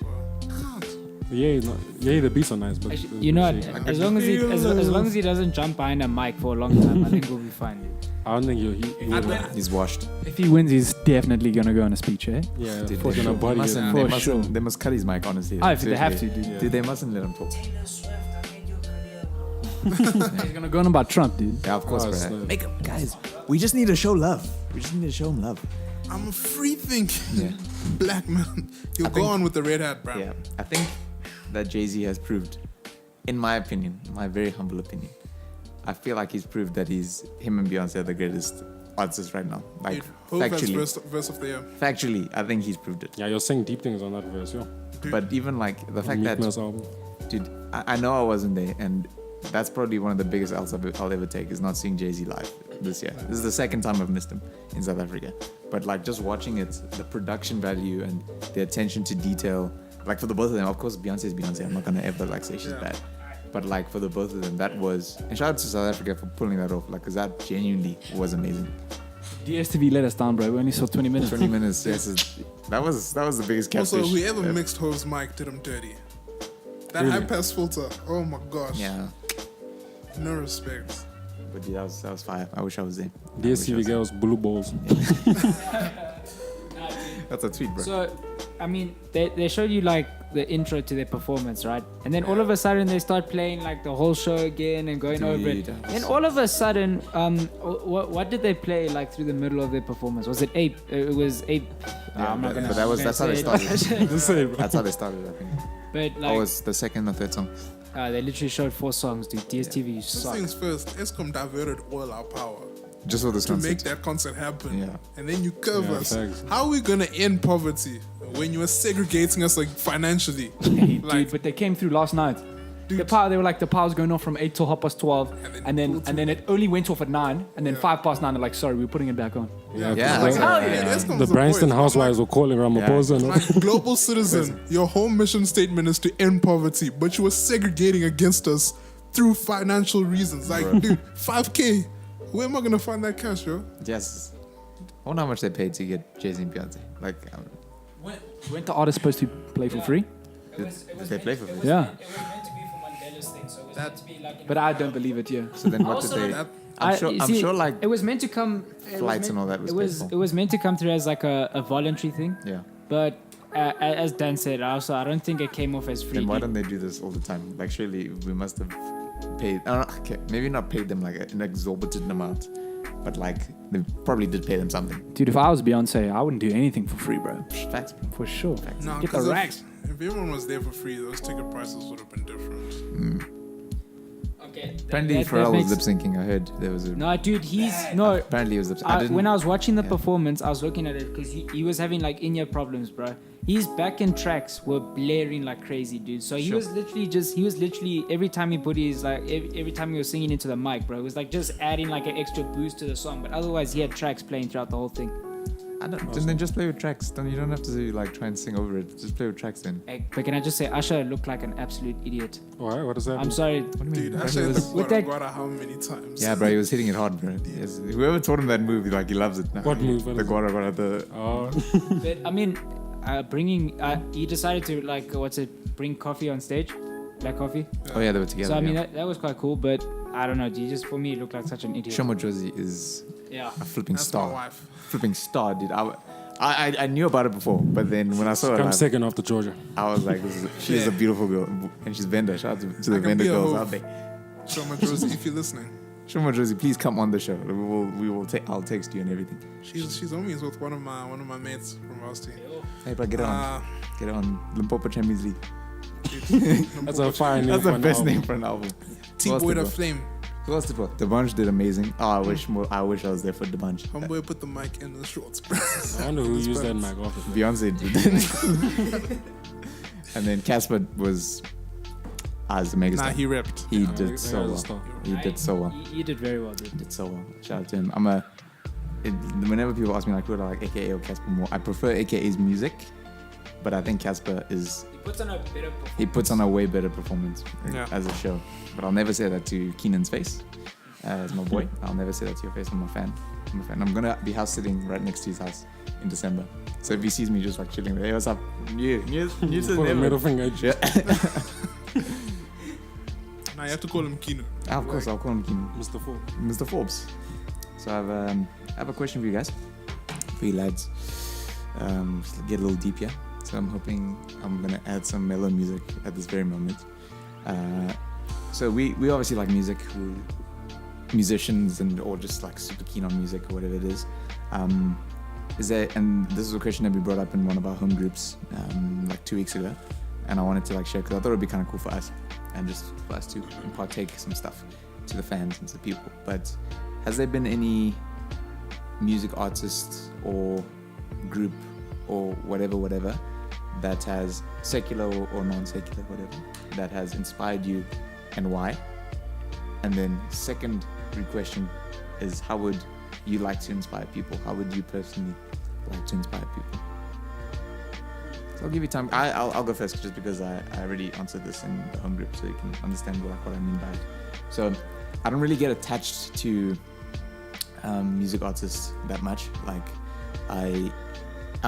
Yeah, the beats are nice, but Actually, the you know what? music- As long as he doesn't jump behind a mic for a long time, I think we'll be fine. I don't think he would. He's washed. If he wins, he's definitely gonna go on a speech, eh? Yeah, Dude, for they gonna body mustn't, it. they, For mustn't, sure. they must cut his mic, honestly. Oh, if they have to, Seriously. dude. Yeah. Dude, they mustn't let him talk. He's gonna go on about Trump, dude. Yeah, of course, Oh, bro. snap. Make him, guys. We just need to show love. We just need to show him love. I'm a free thinking Yeah. black man. You'll I go think- on with the red hat, bro. Yeah, I think that Jay-Z has proved, in my opinion, my very humble opinion, I feel like he's proved that him and Beyonce are the greatest artists right now. Like, Dude, Hope has factually. verse of the year. Factually, I think he's proved it. Yeah, you're saying deep things on that verse, yo. Dude, But even like the fact Meek that, Mill's album. dude, I know I wasn't there, and that's probably one of the biggest L's I'll ever take is not seeing Jay-Z live this year. This is the second time I've missed him in South Africa. But like just watching it, the production value and the attention to detail, like for the both of them, of course Beyonce is Beyonce. I'm not gonna ever like say she's Yeah. bad. But like for the both of them, that was, and shout out to South Africa for pulling that off, like, cause that genuinely was amazing. DSTV let us down, bro. We only saw 20 minutes. 20 minutes, yes, that was the biggest catfish. also, whoever ever. mixed Hove's mic did him dirty. That Really? high pass filter. Oh my gosh. Yeah, No respect. but yeah, that was fire. I wish I was there. I wish I DSTV was there. girls, blue balls. That's a tweet, bro. So, I mean, they showed you like the intro to their performance, right? And then all of a sudden they start playing like the whole show again and going over it. Dude, that was Then so- all of a sudden, what did they play like through the middle of their performance? Was it Ape? It was Ape. Yeah, I'm not gonna. but that's how they say it. started. Just say it, bro. That's how they started, I think. But That like, was the second or third song. they literally showed 4 songs, dude. DSTV, you First suck. things first, ESCOM diverted all our power Just for this to concert. make that concert happen. Yeah. And then you curve Yeah, us. thanks. How are we gonna end poverty when you are segregating us like financially? Dude, Like, but they came through last night. Dude. They were like, the power's going off from 8 till 12, and then it only went off at 9, and then Yeah. 5 past 9, they're like, sorry, we're putting it back on. Yeah, Yeah, because like, this comes the to Bryanston point. housewives were calling Ramaphosa. and all. Like, global citizen, your whole mission statement is to end poverty, but you were segregating against us through financial reasons. Like, dude, 5K. Where am I gonna find that cash, yo? Yes. I wonder how much they paid to get Jay-Z and Beyonce. Like, Weren't the artists supposed to play for free? did they play for free? Yeah. It was meant to be for Mandela's thing, so it was meant to be like. But I don't believe it, yeah. So then what did Also, they... That, I'm sure like it was meant to come. flights and all that was It was paid for. it was meant to come through as like a voluntary thing, Yeah. but as Dan said, also I don't think it came off as free. Then why don't they do this all the time? Like, surely we must have paid... okay, maybe not paid them like an exorbitant amount, but like they probably did pay them something. Dude, if I was Beyonce, I wouldn't do anything for free, bro. Facts. For sure. no, Get the 'cause racks. if everyone was there for free, those ticket prices would have been different. Okay. Apparently that Pharrell was makes- lip syncing. I heard there was a... No, dude, he's no. Apparently he was lip syncing. When I was watching the yeah. performance, I was looking at it because he was having like in-ear problems, bro. His back end tracks were blaring like crazy, dude. So he Sure. was literally every time he put his like every time he was singing into the mic, bro, it was like just adding like an extra boost to the song. But otherwise, he had tracks playing throughout the whole thing. I don't... Then just play with tracks. Then you don't have to like try and sing over it. Just play with tracks then. But can I just say, Usher looked like an absolute idiot. Why? What does that I'm mean? sorry. What do you mean? Dude, I Bro, he said was- With that- Guara how many times? Yeah, bro, he was hitting it hard, bro. Yes. Whoever taught him that move, like, he loves it now. What move? What The is it? guara, the... Oh, But I mean, he decided to like bring coffee on stage, black coffee. Oh, yeah, they were together. So I mean, yeah. that was quite cool. But I don't know, dude. Just for me, it looked like such an idiot. Shomo Josie is Yeah. a flipping That's star. my wife. Flipping star, dude. I knew about it before, but then when I saw come her, second after Georgia. I was like, she is a beautiful girl. And she's Venda. Shout out to the can Venda be a girls hoe. out there. Show my Josie if you're listening. Shomo Josie, please come on the show. I'll text you and everything. She's homies with one of my mates from varsity. Hey, bro, get it on. Get it on Limpopo Champions League. That's a fine name. That's for the an best album. name for an album. Team Who else Boy did the go? Flame. Who else did go? The Bunch did amazing. Oh, I wish I was there for the Bunch. Homeboy put the mic in the shorts, bro. I wonder who used that mic off. Beyonce did. And then Casper was as a megastar. Nah, he repped. He Yeah, did he so was a well. star. He did so well. You did very well, dude. He did so well. Shout out to him. Whenever people ask me like who do I like, AKA or Casper more, I prefer AKA's music, but I think Casper is He puts on a better performance. he puts on a way better performance Yeah. as a show. But I'll never say that to Keenan's face. As my boy, I'll never say that to your face. I'm a fan. I'm gonna be house sitting right next to his house in December. So if he sees me just like chilling there, hey, what's up? New to Put a middle the finger. Yeah. Now you have to call him Kino. Of course, I'll call him Keenan. Mr. Four. Mr. Forbes. So I have a question for you guys, for you lads. Just to get a little deep here. So I'm hoping I'm gonna add some mellow music at this very moment. So we obviously like music, we're musicians or just like super keen on music or whatever it is. Is there, and this is a question that we brought up in one of our home groups like 2 weeks ago, and I wanted to like share because I thought it would be kind of cool for us and just for us to partake some stuff to the fans and to the people. But has there been any music artist or group or whatever that has secular or non-secular, whatever, that has inspired you and why? And then secondary question is, how would you like to inspire people? How would you personally like to inspire people? So I'll give you time. I'll go first just because I already answered this in the home group, so you can understand what I mean by it. So I don't really get attached to music artists that much. Like I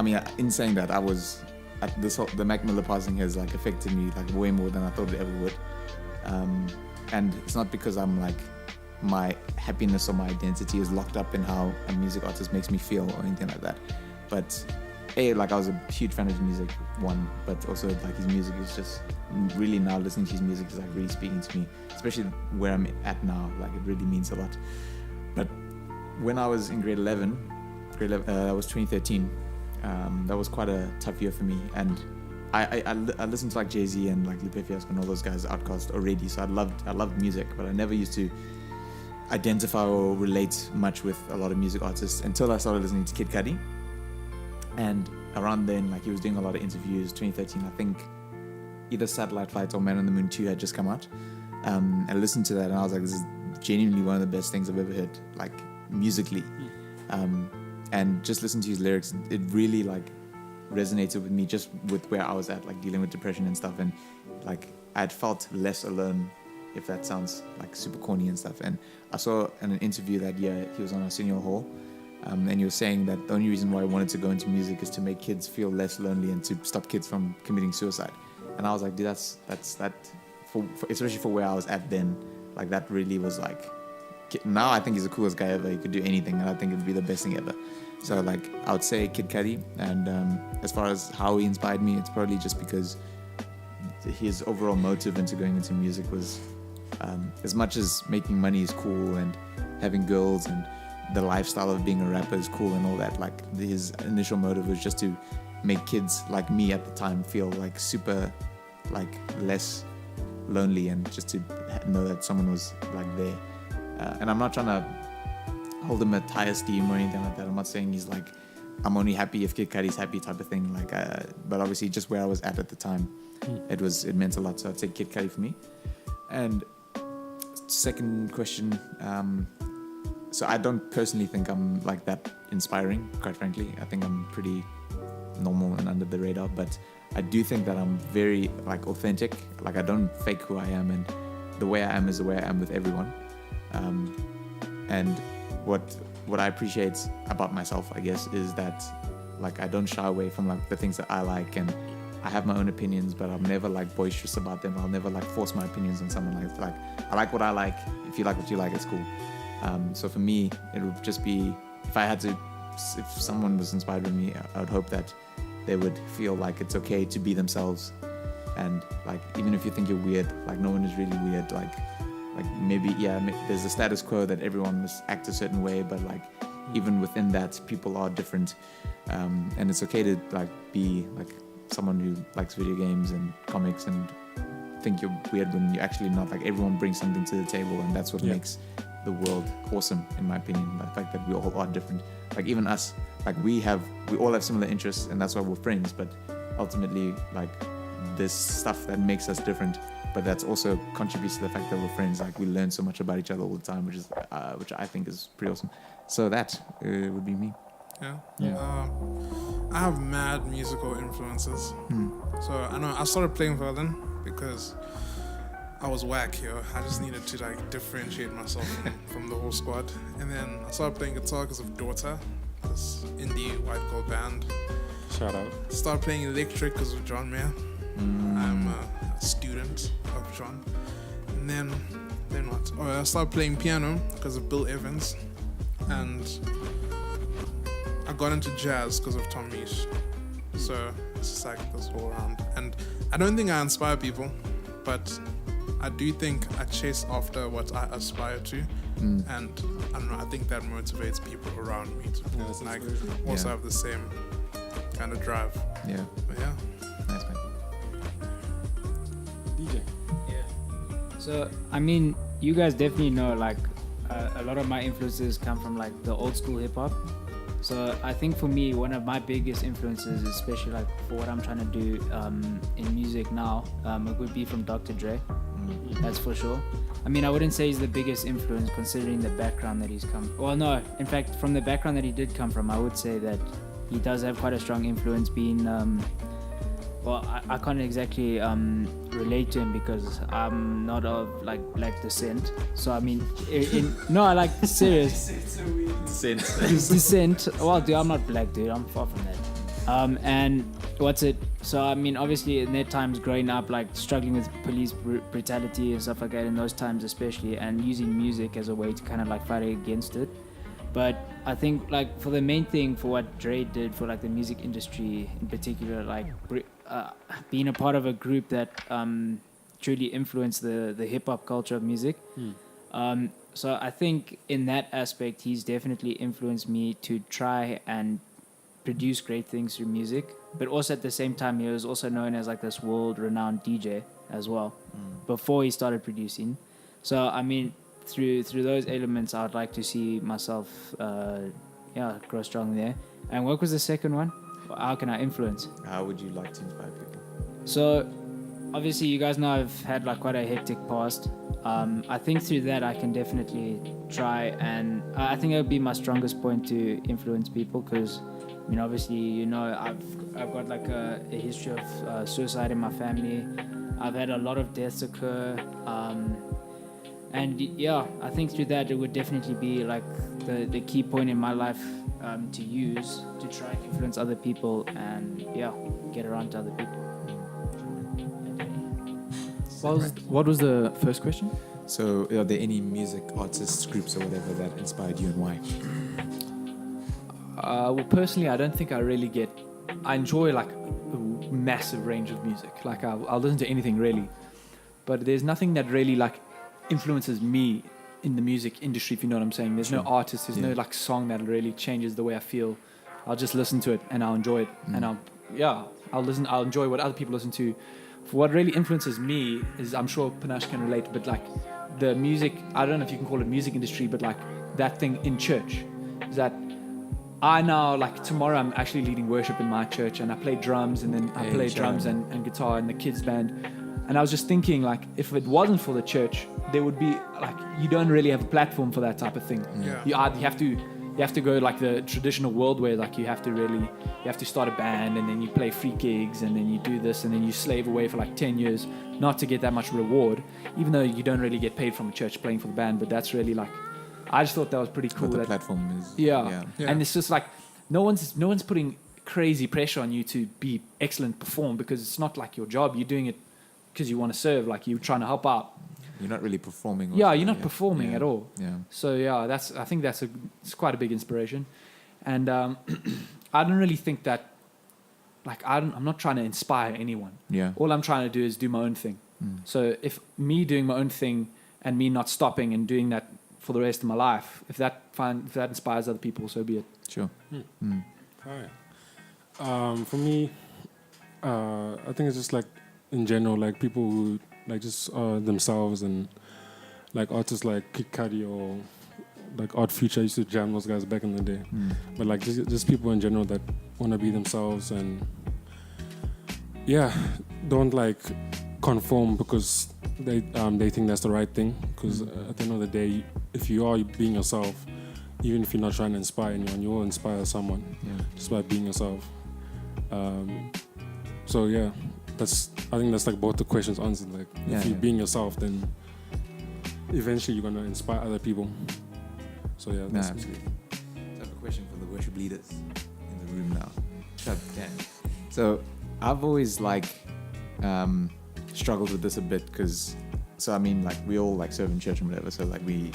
mean, in saying that, I was at the Mac Miller passing has like affected me like way more than I thought it ever would. And it's not because I'm like my happiness or my identity is locked up in how a music artist makes me feel or anything like that. But like I was a huge fan of his music, one, but also like his music is just really, now listening to his music is like really speaking to me, especially where I'm at now. Like it really means a lot. But when I was in grade 11, that was 2013. That was quite a tough year for me, and I listened to like Jay-Z and like Lupe Fiasco and all those guys, Outkast already. So I loved music, but I never used to identify or relate much with a lot of music artists until I started listening to Kid Cudi. And around then, like, he was doing a lot of interviews. 2013, I think either Satellite Flight or Man on the Moon 2 had just come out. I listened to that and I was like, this is genuinely one of the best things I've ever heard, like, musically. And just listening to his lyrics, it really, like, resonated with me, just with where I was at, like, dealing with depression and stuff. And, like, I'd felt less alone, if that sounds, like, super corny and stuff. And I saw in an interview that year, he was on Arsenio Hall, and he was saying that the only reason why he wanted to go into music is to make kids feel less lonely and to stop kids from committing suicide. And I was like, dude, that's for especially for where I was at then, like, that really was like, now I think he's the coolest guy ever. He could do anything, and I think it'd be the best thing ever. So, like, I would say Kid Cudi. And as far as how he inspired me, it's probably just because his overall motive into going into music was, as much as making money is cool and having girls and the lifestyle of being a rapper is cool and all that, like, his initial motive was just to make kids like me at the time feel like super, like, less lonely, and just to know that someone was, like, there. And I'm not trying to hold him at high esteem or anything like that. I'm not saying he's like, I'm only happy if Kid Cudi's happy type of thing. Like, but obviously just where I was at the time, it meant a lot. So I'd say Kid Cudi for me. And second question, so I don't personally think I'm, like, that inspiring, quite frankly. I think I'm pretty normal and under the radar, but I do think that I'm very, like, authentic. Like, I don't fake who I am, and the way I am is the way I am with everyone. And what I appreciate about myself, I guess, is that, like, I don't shy away from, like, the things that I like, and I have my own opinions, but I'm never, like, boisterous about them. I'll never, like, force my opinions on someone. Like I like what I like. If you like what you like, it's cool. So for me, it would just be, if someone was inspired by me, I would hope that they would feel like it's okay to be themselves. And, like, even if you think you're weird, like, no one is really weird. Like maybe, yeah, there's a status quo that everyone must act a certain way, but, like, even within that, people are different. And it's okay to, like, be, like, someone who likes video games and comics and think you're weird when you're actually not. Like, everyone brings something to the table, and that's what makes the world awesome, in my opinion. The fact that we all are different. Like, even us, like, we all have similar interests, and that's why we're friends. But ultimately, like, there's stuff that makes us different, but that's also contributes to the fact that we're friends. Like, we learn so much about each other all the time, which I think is pretty awesome. So that would be me. Yeah. I have mad musical influences. So I know I started playing violin because I was whack, yo. I just needed to, like, differentiate myself from the whole squad. And then I started playing guitar because of Daughter, this indie white girl band. Shout out. Started playing electric because of John Mayer. I'm a student of John. And then what? I started playing piano because of Bill Evans. And I got into jazz because of Tom Misch. So it's just like this all around. And I don't think I inspire people, but I do think I chase after what I aspire to. And I don't know, I think that motivates people around me to also have the same kind of drive. Yeah. But yeah. Nice, man. DJ. Yeah. So, I mean, you guys definitely know, like, a lot of my influences come from, like, the old school hip hop. So I think for me, one of my biggest influences, especially, like, for what I'm trying to do in music now, it would be from Dr. Dre. That's for sure. I mean, I wouldn't say he's the biggest influence considering the background that he's come. Well, no, in fact, from the background that he did come from, I would say that he does have quite a strong influence being, well, I can't exactly relate to him because I'm not of, like, black descent. So, I mean, no, I like serious. Descent. Well, dude, I'm not black, dude. I'm far from that. And what's it? So, I mean, obviously, in their times growing up, like, struggling with police brutality and stuff like that, in those times especially, and using music as a way to kind of, like, fight against it. But I think, like, for the main thing for what Dre did for, like, the music industry in particular, like, being a part of a group that truly influenced the hip-hop culture of music. So I think in that aspect, he's definitely influenced me to try and produce great things through music. But also at the same time, he was also known as, like, this world-renowned DJ as well before he started producing. So, I mean, through those elements, I'd like to see myself, grow strong there. And what was the second one? How can I influence? How would you like to inspire people? So, obviously, you guys know I've had like quite a hectic past. I think through that I can definitely try, and I think it would be my strongest point to influence people, because I mean, obviously, you know, I've got like a history of suicide in my family. I've had a lot of deaths occur, and yeah, I think through that it would definitely be like the key point in my life to use to try and influence other people and get around to other people. What was the first question? So, are there any music artists, groups, or whatever that inspired you, and why? Well, personally, I don't think I really get. I enjoy like a massive range of music. Like I'll listen to anything really, but there's nothing that really like influences me in the music industry. If you know what I'm saying. There's no artist. There's no like song that really changes the way I feel. I'll just listen to it and I'll enjoy it, and I'll listen. I'll enjoy what other people listen to. What really influences me is, I'm sure Panashe can relate, but like the music, I don't know if you can call it music industry, but like that thing in church is that I now, like tomorrow I'm actually leading worship in my church, and I play drums, and then I play drums and guitar in the kids band. And I was just thinking, like, if it wasn't for the church, there would be like, you don't really have a platform for that type of thing. You have to go like the traditional world where like you have to start a band, and then you play free gigs, and then you do this, and then you slave away for like 10 years not to get that much reward, even though you don't really get paid from a church playing for the band. But that's really like, I just thought that was pretty cool. What the platform is. Yeah. And it's just like no one's putting crazy pressure on you to be excellent perform, because it's not like your job. You're doing it because you want to serve, like you're trying to help out. You're not really performing. You're not performing at all. Yeah. So I think it's quite a big inspiration, and I don't really think that, like I'm not trying to inspire anyone. Yeah. All I'm trying to do is do my own thing. So if me doing my own thing and me not stopping and doing that for the rest of my life, if that inspires other people, so be it. Sure. All right. For me, I think it's just like in general, like people who like just themselves, and like artists like Kid Cudi or like Odd Future. I used to jam those guys back in the day. But like just people in general that want to be themselves, and don't like conform because they think that's the right thing. Because at the end of the day, if you are being yourself, even if you're not trying to inspire anyone, you will inspire someone just by being yourself. I think that's like both the questions answered. Like if you're being yourself, then eventually you're gonna inspire other people. So that's absolutely. So I have a question for the worship leaders in the room now. So I've always like struggled with this a bit, because I mean, like we all like serve in church and whatever, so like we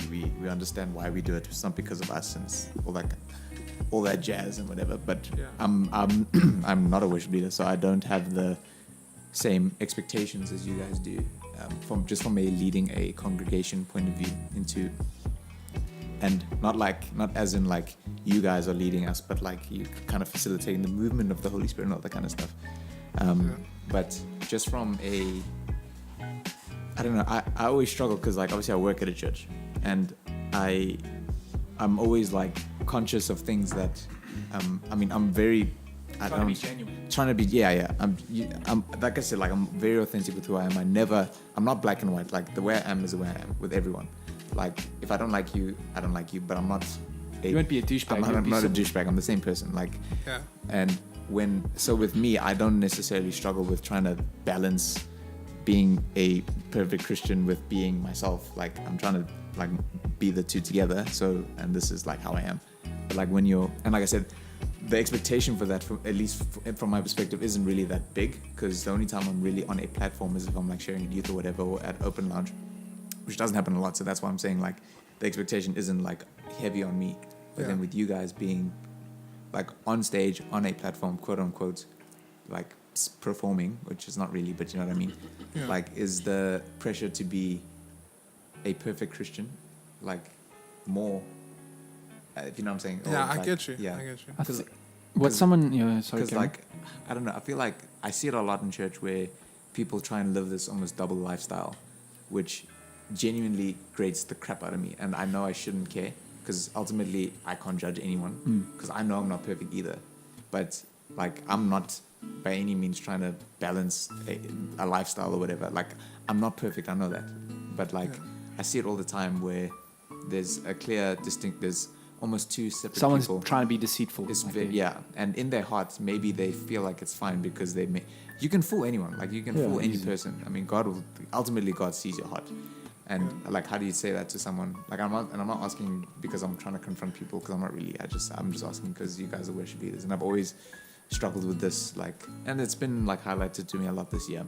understand why we do it. It's not because of us and all that jazz and whatever. But I'm not a worship leader, so I don't have the same expectations as you guys do, from a leading a congregation point of view into, and not as in like you guys are leading us, but like you kind of facilitating the movement of the Holy Spirit and all that kind of stuff. But just from I don't know, I always struggle, because like obviously I work at a church, and I'm always like conscious of things that I'm very Trying to be genuine. Trying to be I'm like I said, like I'm very authentic with who I am. I'm not black and white. Like the way I am is the way I am with everyone. Like if I don't like you, I don't like you, but I'm not you won't be a douchebag. I'm not a douchebag. I'm the same person. Like and with me, I don't necessarily struggle with trying to balance being a perfect Christian with being myself. Like I'm trying to like be the two together. So, and this is like how I am. But like when and like I said, the expectation for that, at least from my perspective, isn't really that big, because the only time I'm really on a platform is if I'm like sharing at youth or whatever, or at open lounge, which doesn't happen a lot. So that's why I'm saying like the expectation isn't like heavy on me. But then with you guys being like on stage, on a platform, quote unquote, like performing, which is not really, but you know what I mean? Like, is the pressure to be a perfect Christian like more, if you know what I'm saying? Yeah, like, I get you. Yeah. I get you. Because like, I don't know, I feel like I see it a lot in church where people try and live this almost double lifestyle, which genuinely grates the crap out of me, and I know I shouldn't care because ultimately I can't judge anyone because I know I'm not perfect either. But like, I'm not by any means trying to balance a lifestyle or whatever. Like, I'm not perfect, I know that, but like I see it all the time where there's a clear there's almost two separate Someone's people. trying to be deceitful. It's like yeah, and in their hearts, maybe they feel like it's fine because you can fool anyone. Like, you can fool any person. I mean, ultimately God sees your heart. And like, how do you say that to someone? Like, I'm not asking because I'm trying to confront people, because I'm not really. I'm just asking because you guys are worship leaders, and I've always struggled with this. Like, and it's been like highlighted to me a lot this year,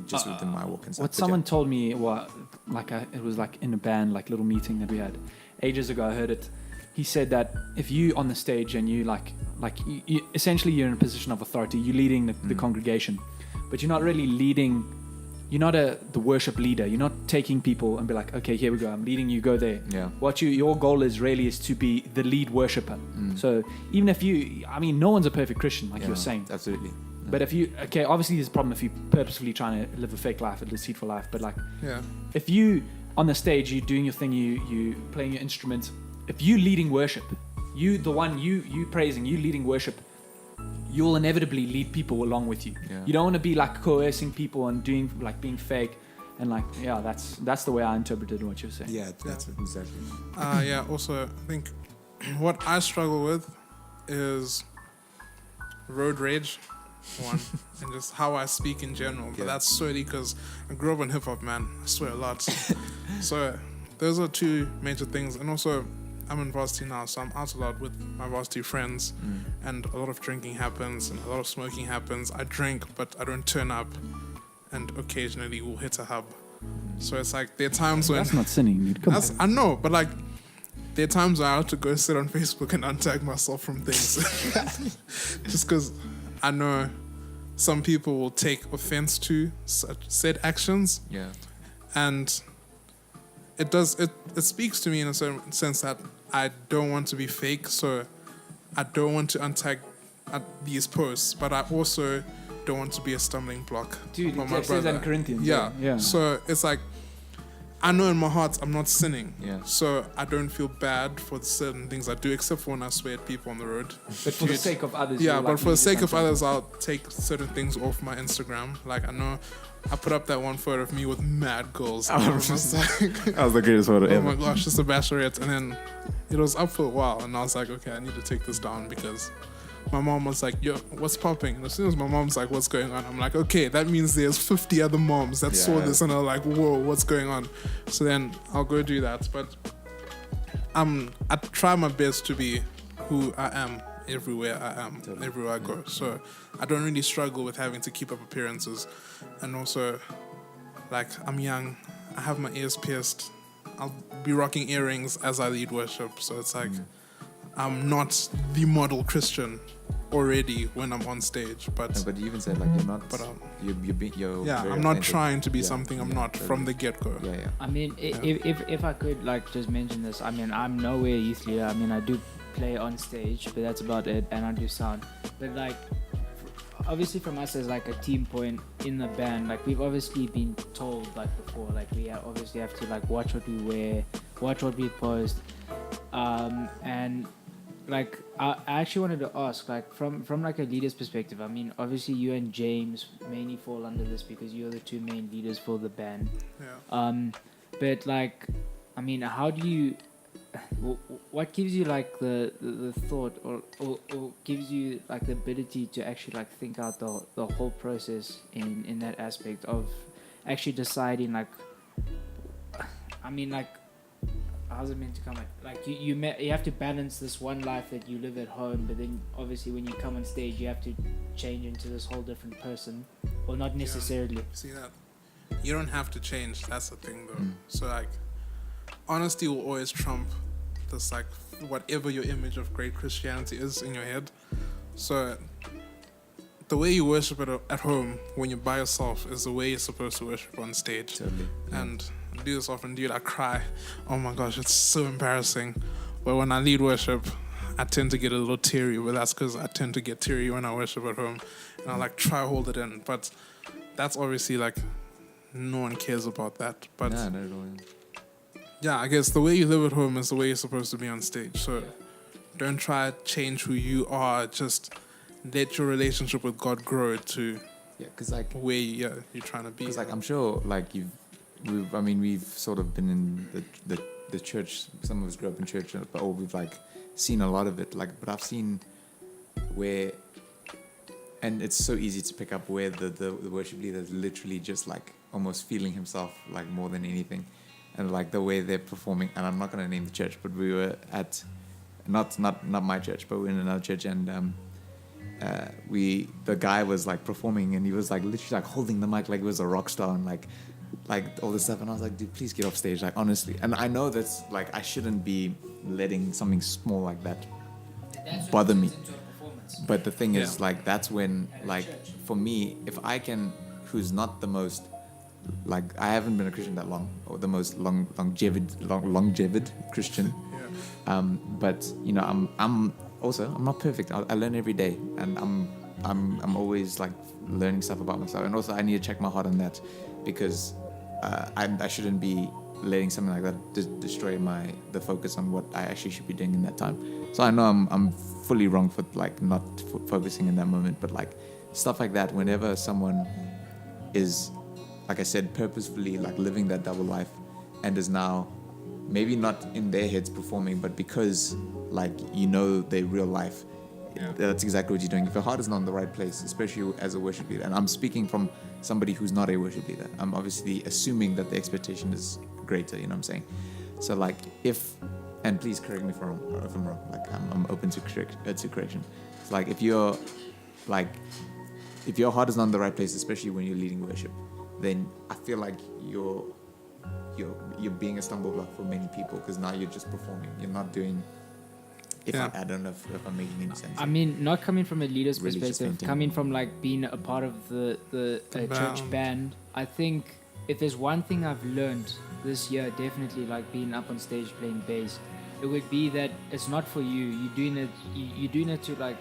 just within my walk and stuff. What someone told me, it was like in a band, like little meeting that we had ages ago. I heard it. He said that if you on the stage and you you essentially you're in a position of authority, you're leading the congregation, but you're not really leading. You're not the worship leader. You're not taking people and be like, okay, here we go. I'm leading you. Go there. Yeah. Your goal is to be the lead worshipper. So even if no one's a perfect Christian, like you're saying. Absolutely. But obviously there's a problem if you're purposefully trying to live a fake life, a deceitful life. But like, if you on the stage, you're doing your thing, you playing your instrument. If you leading worship, you praising, you leading worship, you'll inevitably lead people along with you. Yeah. You don't want to be like coercing people and doing like being fake, and like that's the way I interpreted what you're saying. Yeah, that's exactly. Also, I think what I struggle with is road rage, one, and just how I speak in general. But that's solely because I grew up in hip hop, man. I swear a lot. So those are two major things, and also, I'm in varsity now, so I'm out a lot with my varsity friends, and a lot of drinking happens and a lot of smoking happens. I drink, but I don't turn up, and occasionally we'll hit a hub. So it's like, there are times when... That's not sinning, dude. Come on. I know, but like, there are times where I have to go sit on Facebook and untag myself from things. Just because I know some people will take offense to said actions. Yeah. And it speaks to me in a certain sense that I don't want to be fake, so I don't want to untag these posts, but I also don't want to be a stumbling block. Dude, for my it says brother. in Corinthians. Yeah. So it's like, I know in my heart I'm not sinning. Yeah. So I don't feel bad for the certain things I do, except for when I swear at people on the road. But for the sake of others. Yeah, but for the sake of others, I'll take certain things off my Instagram. Like, I know I put up that one photo of me with mad girls. I was just like, that was the greatest photo ever. Oh my gosh, just a bachelorette. And then it was up for a while, and I was like, okay, I need to take this down because my mom was like, yo, what's popping? And as soon as my mom's like, what's going on? I'm like, okay, that means there's 50 other moms that saw this and are like, whoa, what's going on? So then I'll go do that. But I try my best to be who I am everywhere I am, everywhere I go. So I don't really struggle with having to keep up appearances. And also, like, I'm young, I have my ears pierced, I'll be rocking earrings as I lead worship. So it's like, I'm not the model Christian already when I'm on stage. But you even said like you're not. But you're I'm not trying to be something I'm not from the get-go. Yeah. I mean, if I could like just mention this, I mean, I'm nowhere youth leader. I mean, I do play on stage, but that's about it, and I do sound. But like, obviously from us as like a team point in the band, like we've obviously been told like before, like we obviously have to like watch what we wear, watch what we post, and like I actually wanted to ask, like from like a leader's perspective, I mean, obviously you and James mainly fall under this because you're the two main leaders for the band. But like, I mean, how do you, what gives you like the thought or gives you like the ability to actually like think out the whole process in that aspect of actually deciding, like, I mean, like, how's it meant to come? Like you have to balance this one life that you live at home, but then obviously when you come on stage, you have to change into this whole different person, or not necessarily. Yeah, see that? You don't have to change. That's the thing, though. So like, honesty will always trump this, like, whatever your image of great Christianity is in your head. So the way you worship at home when you're by yourself is the way you're supposed to worship on stage. Totally. And I do this often, dude. I cry. Oh my gosh, it's so embarrassing. But when I lead worship, I tend to get a little teary, but that's because I tend to get teary when I worship at home. And I like try to hold it in. But that's obviously like no one cares about that. But No, not at all. yeah, I guess the way you live at home is the way you're supposed to be on stage. So don't try to change who you are. Just let your relationship with God grow to Yeah, because like where you're trying to be. Because like I'm sure like we've sort of been in the church. Some of us grew up in church, but we've like seen a lot of it. Like, but I've seen where, and it's so easy to pick up where the worship leader is literally just like almost feeling himself like more than anything, and like the way they're performing. And I'm not gonna name the church, but we were at not my church, but we were in another church, and the guy was like performing, and he was like literally like holding the mic like he was a rock star, and like all this stuff. And I was like, dude, please get off stage, like honestly. And I know that's like I shouldn't be letting something small like that bother me. But the thing is, like, that's when, like, for me, if I can, who's not the most, like, I haven't been a Christian that long, or the most longeved Christian. But you know, I'm not perfect. I learn every day, and I'm always like learning stuff about myself. And also, I need to check my heart on that, because I shouldn't be letting something like that destroy the focus on what I actually should be doing in that time. So I know I'm fully wrong for like not focusing in that moment, but like stuff like that, whenever someone is, like I said, purposefully like living that double life, and is now maybe not in their heads performing, but because like you know their real life, that's exactly what you're doing. If your heart is not in the right place, especially as a worship leader, and I'm speaking from somebody who's not a worship leader, I'm obviously assuming that the expectation is greater, you know what I'm saying? So like if, and please correct me if I'm wrong, like I'm open to correction. It's like if your heart is not in the right place, especially when you're leading worship, then I feel like you're being a stumble block for many people, because now you're just performing. You're not doing. I don't know if I'm making any sense. I mean, not coming from a leader's Really perspective, coming from like being a part of the church band, I think if there's one thing I've learned this year, definitely like being up on stage playing bass, it would be that it's not for you. You're doing it. You're doing it to like.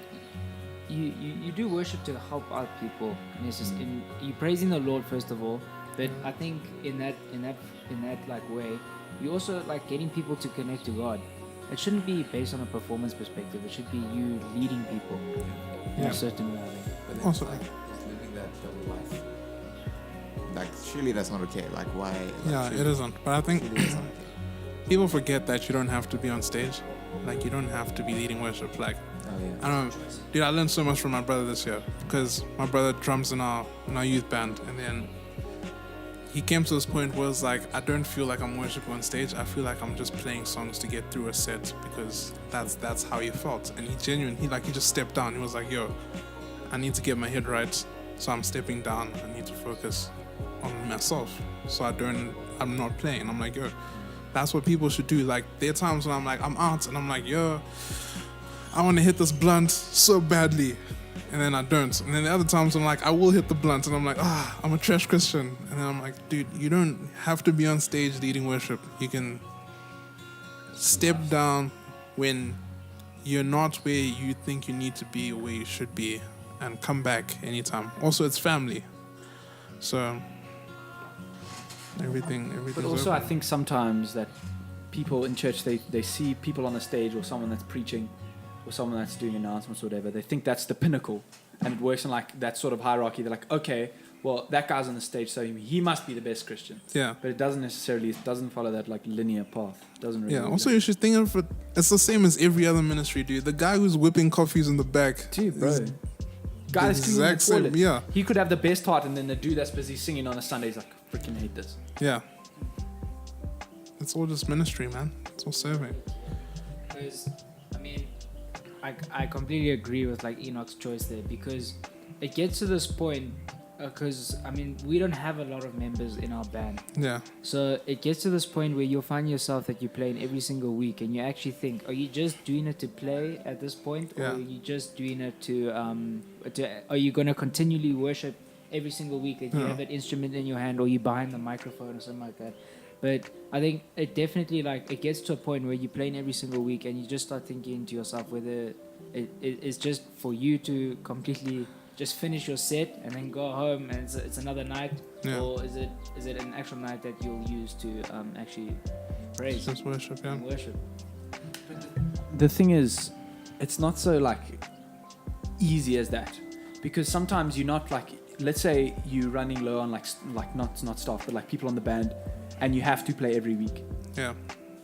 You do worship to help out people. And you're praising the Lord first of all, but I think in that like way, you also like getting people to connect to God. It shouldn't be based on a performance perspective. It should be you leading people in a certain way. But then also, like living that double life, like surely that's not okay. Like why? Like, it isn't. But I think people forget that you don't have to be on stage. Like you don't have to be leading worship. Like I don't know, dude. I learned so much from my brother this year, because my brother drums in our youth band, and then he came to this point where it's like, I don't feel like I'm worshiping on stage. I feel like I'm just playing songs to get through a set, because that's how he felt. And he just stepped down. He was like, yo, I need to get my head right, so I'm stepping down. I need to focus on myself, so I'm not playing. I'm like, yo, that's what people should do. Like there are times when I'm like, I'm out, and I'm like, yo, I want to hit this blunt so badly, and then I don't. And then the other times I'm like, I will hit the blunt, and I'm like, I'm a trash Christian. And then I'm like, dude, you don't have to be on stage leading worship. You can step down when you're not where you think you need to be, or where you should be, and come back anytime. Also, it's family, so everything. But also, I think sometimes that people in church, they see people on the stage, or someone that's preaching, or someone that's doing announcements or whatever, they think that's the pinnacle, and it works in like that sort of hierarchy. They're like, okay, well, that guy's on the stage, so he must be the best Christian. Yeah. But it doesn't follow that like linear path. It doesn't really. Yeah. Also, you should think of it. It's the same as every other ministry, dude. The guy who's whipping coffees in the back, dude, bro. Guy that's cleaning the toilet. Yeah. He could have the best heart, and then the dude that's busy singing on a Sunday is like, I freaking hate this. Yeah. It's all just ministry, man. It's all serving. Because, I mean, I completely agree with like Enoch's choice there, because it gets to this point, because I mean we don't have a lot of members in our band. Yeah. So it gets to this point where you'll find yourself that you're playing every single week, and you actually think, are you just doing it to play at this point, or are you just doing it to are you gonna continually worship every single week that you have an instrument in your hand, or you behind the microphone or something like that? But I think it definitely like it gets to a point where you're playing every single week, and you just start thinking to yourself whether it's just for you to completely just finish your set and then go home and it's another night, Yeah. or is it an actual night that you'll use to actually praise Just worship, yeah. and worship? The thing is, it's not so like easy as that, because sometimes you're not like, let's say you're running low on like not staff, but like people on the band, and you have to play every week. Yeah.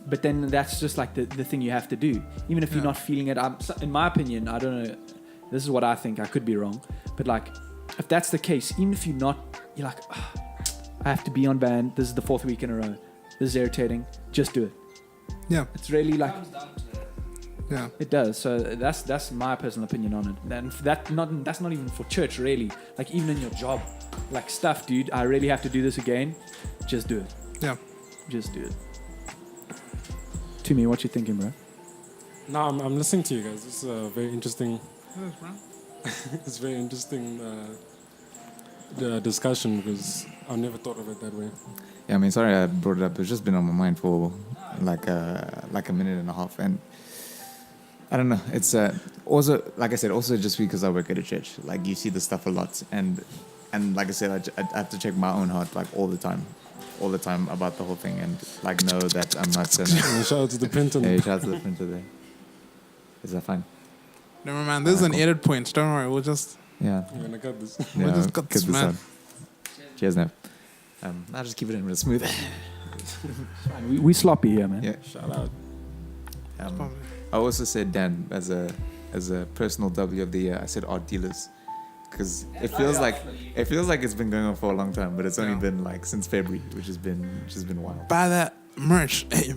But then that's just like the thing you have to do, even if you're Yeah. not feeling it. In my opinion, I don't know. This is what I think. I could be wrong, but like, if that's the case, even if you're like, I have to be on band. This is the 4th week in a row. This is irritating. Just do it. Yeah. It's really like. Yeah. It does. So that's my personal opinion on it. And that's not even for church, really. Like even in your job, like stuff, dude. I really have to do this again. Just do it. Yeah. Just do it. To me, what you thinking, bro? No, I'm listening to you guys. It's very interesting. It's very interesting the discussion, because I've never thought of it that way. Yeah, I mean, sorry I brought it up. It's just been on my mind for like a minute and a half, and I don't know. It's also, like I said, also just because I work at a church. Like you see the stuff a lot, and like I said, I have to check my own heart like all the time about the whole thing, and like know that I'm not gonna. Shout out to the printer. Hey, shout out to the printer there. Is that fine? Never mind. There's an edit point. Don't worry. We'll just. Yeah. I'm gonna cut this. We Yeah, just got cut this, man. out. Cheers, Nav. I'll just keep it in real smooth. We sloppy here, man. Yeah. Shout out. I also said, Dan, as a personal W of the year, I said art dealers, because it feels like it's been going on for a long time, but it's only been like since February, which has been wild. Buy that merch. Hey.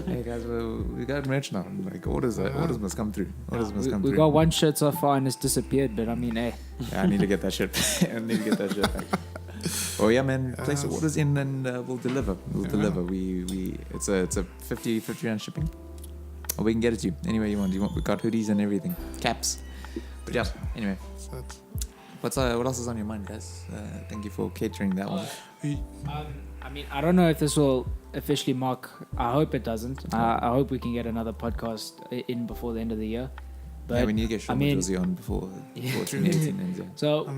Hey guys, we got merch now. Like orders must come through. We got one shirt so far and it's disappeared, but I mean, hey. Yeah, I need to get that shit. I need to get that shit back. Oh yeah, man. Place the orders in and we'll deliver. We'll deliver. We it's a 50 rand shipping. Or we can get it to you anywhere you want. We got hoodies and everything, caps. But yeah, anyway. What else is on your mind, guys? Thank you for catering that one. I mean, I don't know if this will officially mark. I hope it doesn't. I hope we can get another podcast in before the end of the year. But Yeah, we need to get Sean Josie on before 2018 ends. Yeah. So,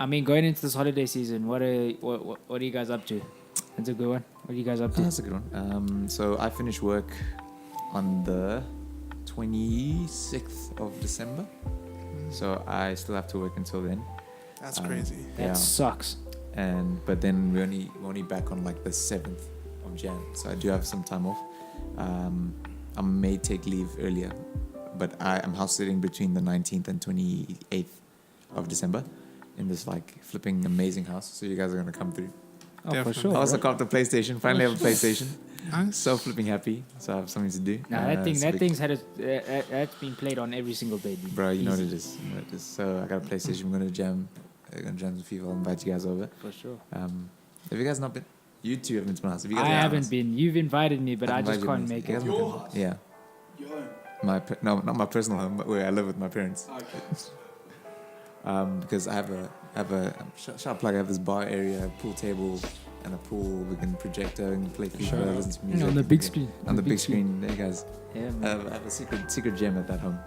I mean, going into this holiday season, what are you guys up to? That's a good one. What are you guys up to? That's a good one. So I finish work on the 26th of December. So I still have to work until then. That's crazy. That sucks. But then we're only back on like the 7th of Jan. So I do have some time off. I may take leave earlier, but I am house sitting between the 19th and 28th of December in this like flipping amazing house. So you guys are gonna come through. Oh, for Definitely. sure. I also got the PlayStation. Finally have a PlayStation. Nice. So flipping happy. So I have something to do. Nah, that thing's that's been played on every single day, dude. Bro, you know what it is. So I got a PlayStation. We're gonna jam some FIFA. I'll invite you guys over. For sure. Have you guys not been? You two haven't been to my house. Have you guys I been to my haven't house? been. You've invited me, but I I've just invited can't you make to it. my house. Yeah. No, not my personal home, but where I live with my parents. Because I have a sharp plug. I have this bar area, pool table, and a pool. We can projector and play FIFA, listen to music. On the big screen. On the big screen, there, guys. Yeah, I man. have a secret gem at that home.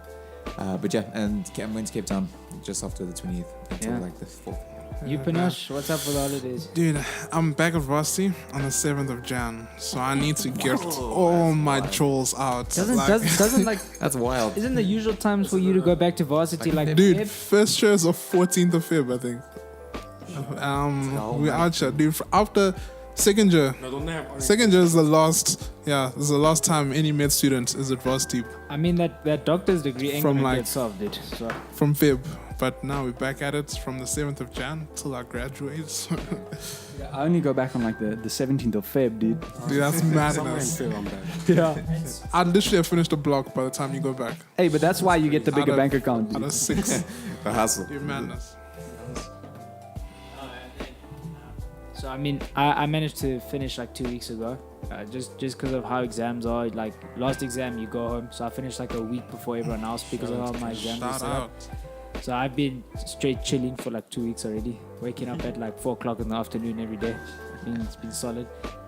But yeah, and I'm going to Cape Town just after the 20th until Yeah. like the 4th. You Panache, what's up for the holidays? Dude, I'm back at varsity on the 7th of Jan, so I need to get all my chores out. Doesn't like That's wild. isn't the usual times for you to go back to varsity like Dude, Feb? first show is the 14th of Feb, I think. We're out here, dude. After second year, No, don't have. second year is the last. Yeah, this is the last time any med student is at varsity I mean that doctor's degree ain't From gonna like- get solved, dude. So from Feb. But now we're back at it from the 7th of Jan till I graduate. I only go back on like the 17th of Feb, dude. Dude, that's Somewhere in madness. Phil, I'm back. Yeah. I literally have finished a block by the time you go back. Hey, but that's why you get the bigger Out of- bank account, Out dude. of 6. The hustle. Dude, madness. So I mean, I managed to finish like 2 weeks ago, just because of how exams are. Like last exam, you go home. So I finished like a week before everyone else because of how my exams are Shout set up. out. So I've been straight chilling for like 2 weeks already. Waking up at like 4 o'clock in the afternoon every day. It's been solid.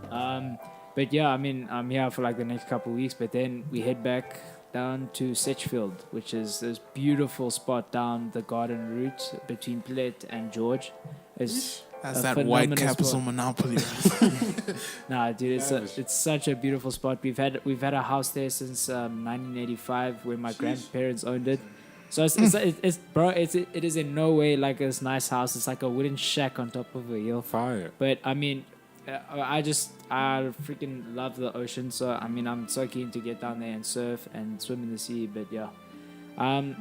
But yeah, I mean, I'm here for like the next couple of weeks. But then we head back down to Setchfield, which is this beautiful spot down the garden route between Plet and George. It's That's a that white phenomenal capital spot. monopoly. Nah, dude, it's such a beautiful spot. We've had a house there since 1985 when my grandparents owned it. So it is in no way like this nice house. It's like a wooden shack on top of a hill. Fire. But I mean, I freaking love the ocean. So I mean, I'm so keen to get down there and surf and swim in the sea. But yeah,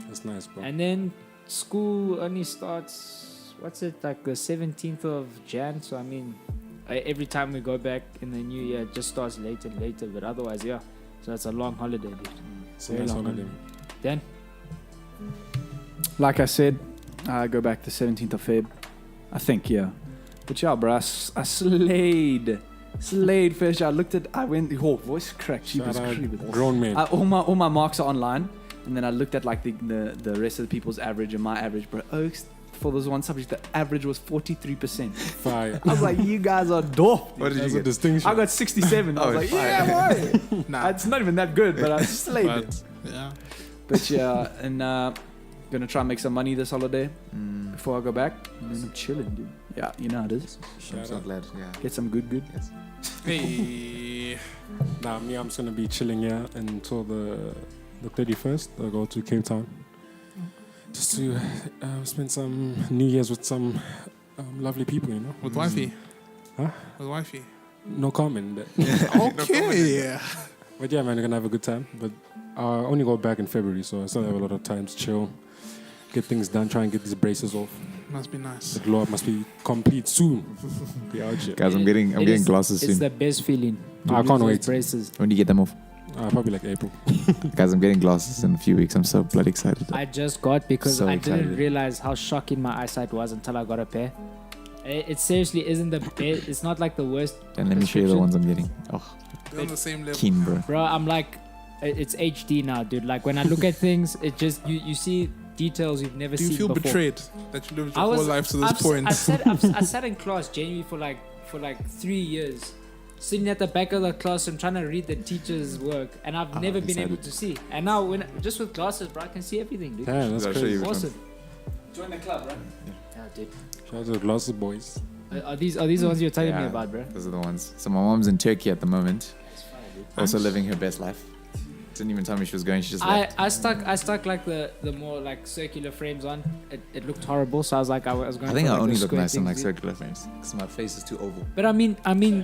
That's nice, bro. and then school only starts. What's it like the 17th of Jan? So I mean, every time we go back in the new year, it just starts later and later. But otherwise, yeah. So it's a long holiday, dude. It's a nice holiday. Dan? Like I said, I go back the 17th of Feb. I think, yeah. But yeah, bro, I slayed first year. I went, voice crack, Shout out cheapers. grown men. All my marks are online, and then I looked at like the rest of the people's average and my average, bro. Oaks, for those one subject, the average was 43%. Fire. I was like, you guys are dope. What did That's you a get? distinction. I got 67. I was like, yeah, boy. Nah, It's not even that good, but I slayed it. but yeah. But yeah, and gonna try and make some money this holiday before I go back. And then I'm chilling, dude. Yeah, you know how it is. I'm Shout so out. glad. Yeah. Get some good. Yes. Hey. Nah, me, I'm just gonna be chilling here until the 31st. I'll go to Cape Town just to spend some New Year's with some lovely people, you know. With wifey. Huh? With wifey. No comment. Okay. But yeah, man, we're gonna have a good time. But I only go back in February, so I still have a lot of time to chill, get things done, try and get these braces off. Must be nice. The glow up must be complete soon. Be out here. Guys, I'm getting glasses It's soon. the best feeling. to I lose can't those wait. Braces. When do you get them off? Probably like April. Guys, I'm getting glasses in a few weeks. I'm so bloody excited. I just got because So I didn't excited. realize how shocking my eyesight was until I got a pair. It seriously isn't the best. It's not like the worst. And let me show you the prescription. ones I'm getting. Oh, They're on the same level. keen, bro. Bro, I'm like, it's HD now, dude. Like when I look at things, it just you see details you've never Do seen you feel before. betrayed that you lived I your whole was- life to this I've s- point? I sat in class genuinely for like 3 years, sitting at the back of the class and trying to read the teacher's work, and I've never been able to see. And now, when just with glasses, bro, I can see everything, dude. Yeah, that's I'll show crazy. you. which Awesome. Join the club, right? Yeah, dude. Shout out to the glasses boys. Are these the ones you're telling me Yeah. about, bro? Those are the ones. So my mom's in Turkey at the moment, also living her best life. Didn't even tell me she was going. She just left. I stuck like the more like circular frames on. It looked horrible, so I was like I was going. I think for, I like, only the look square nice on like things, circular frames because my face is too oval. But I mean,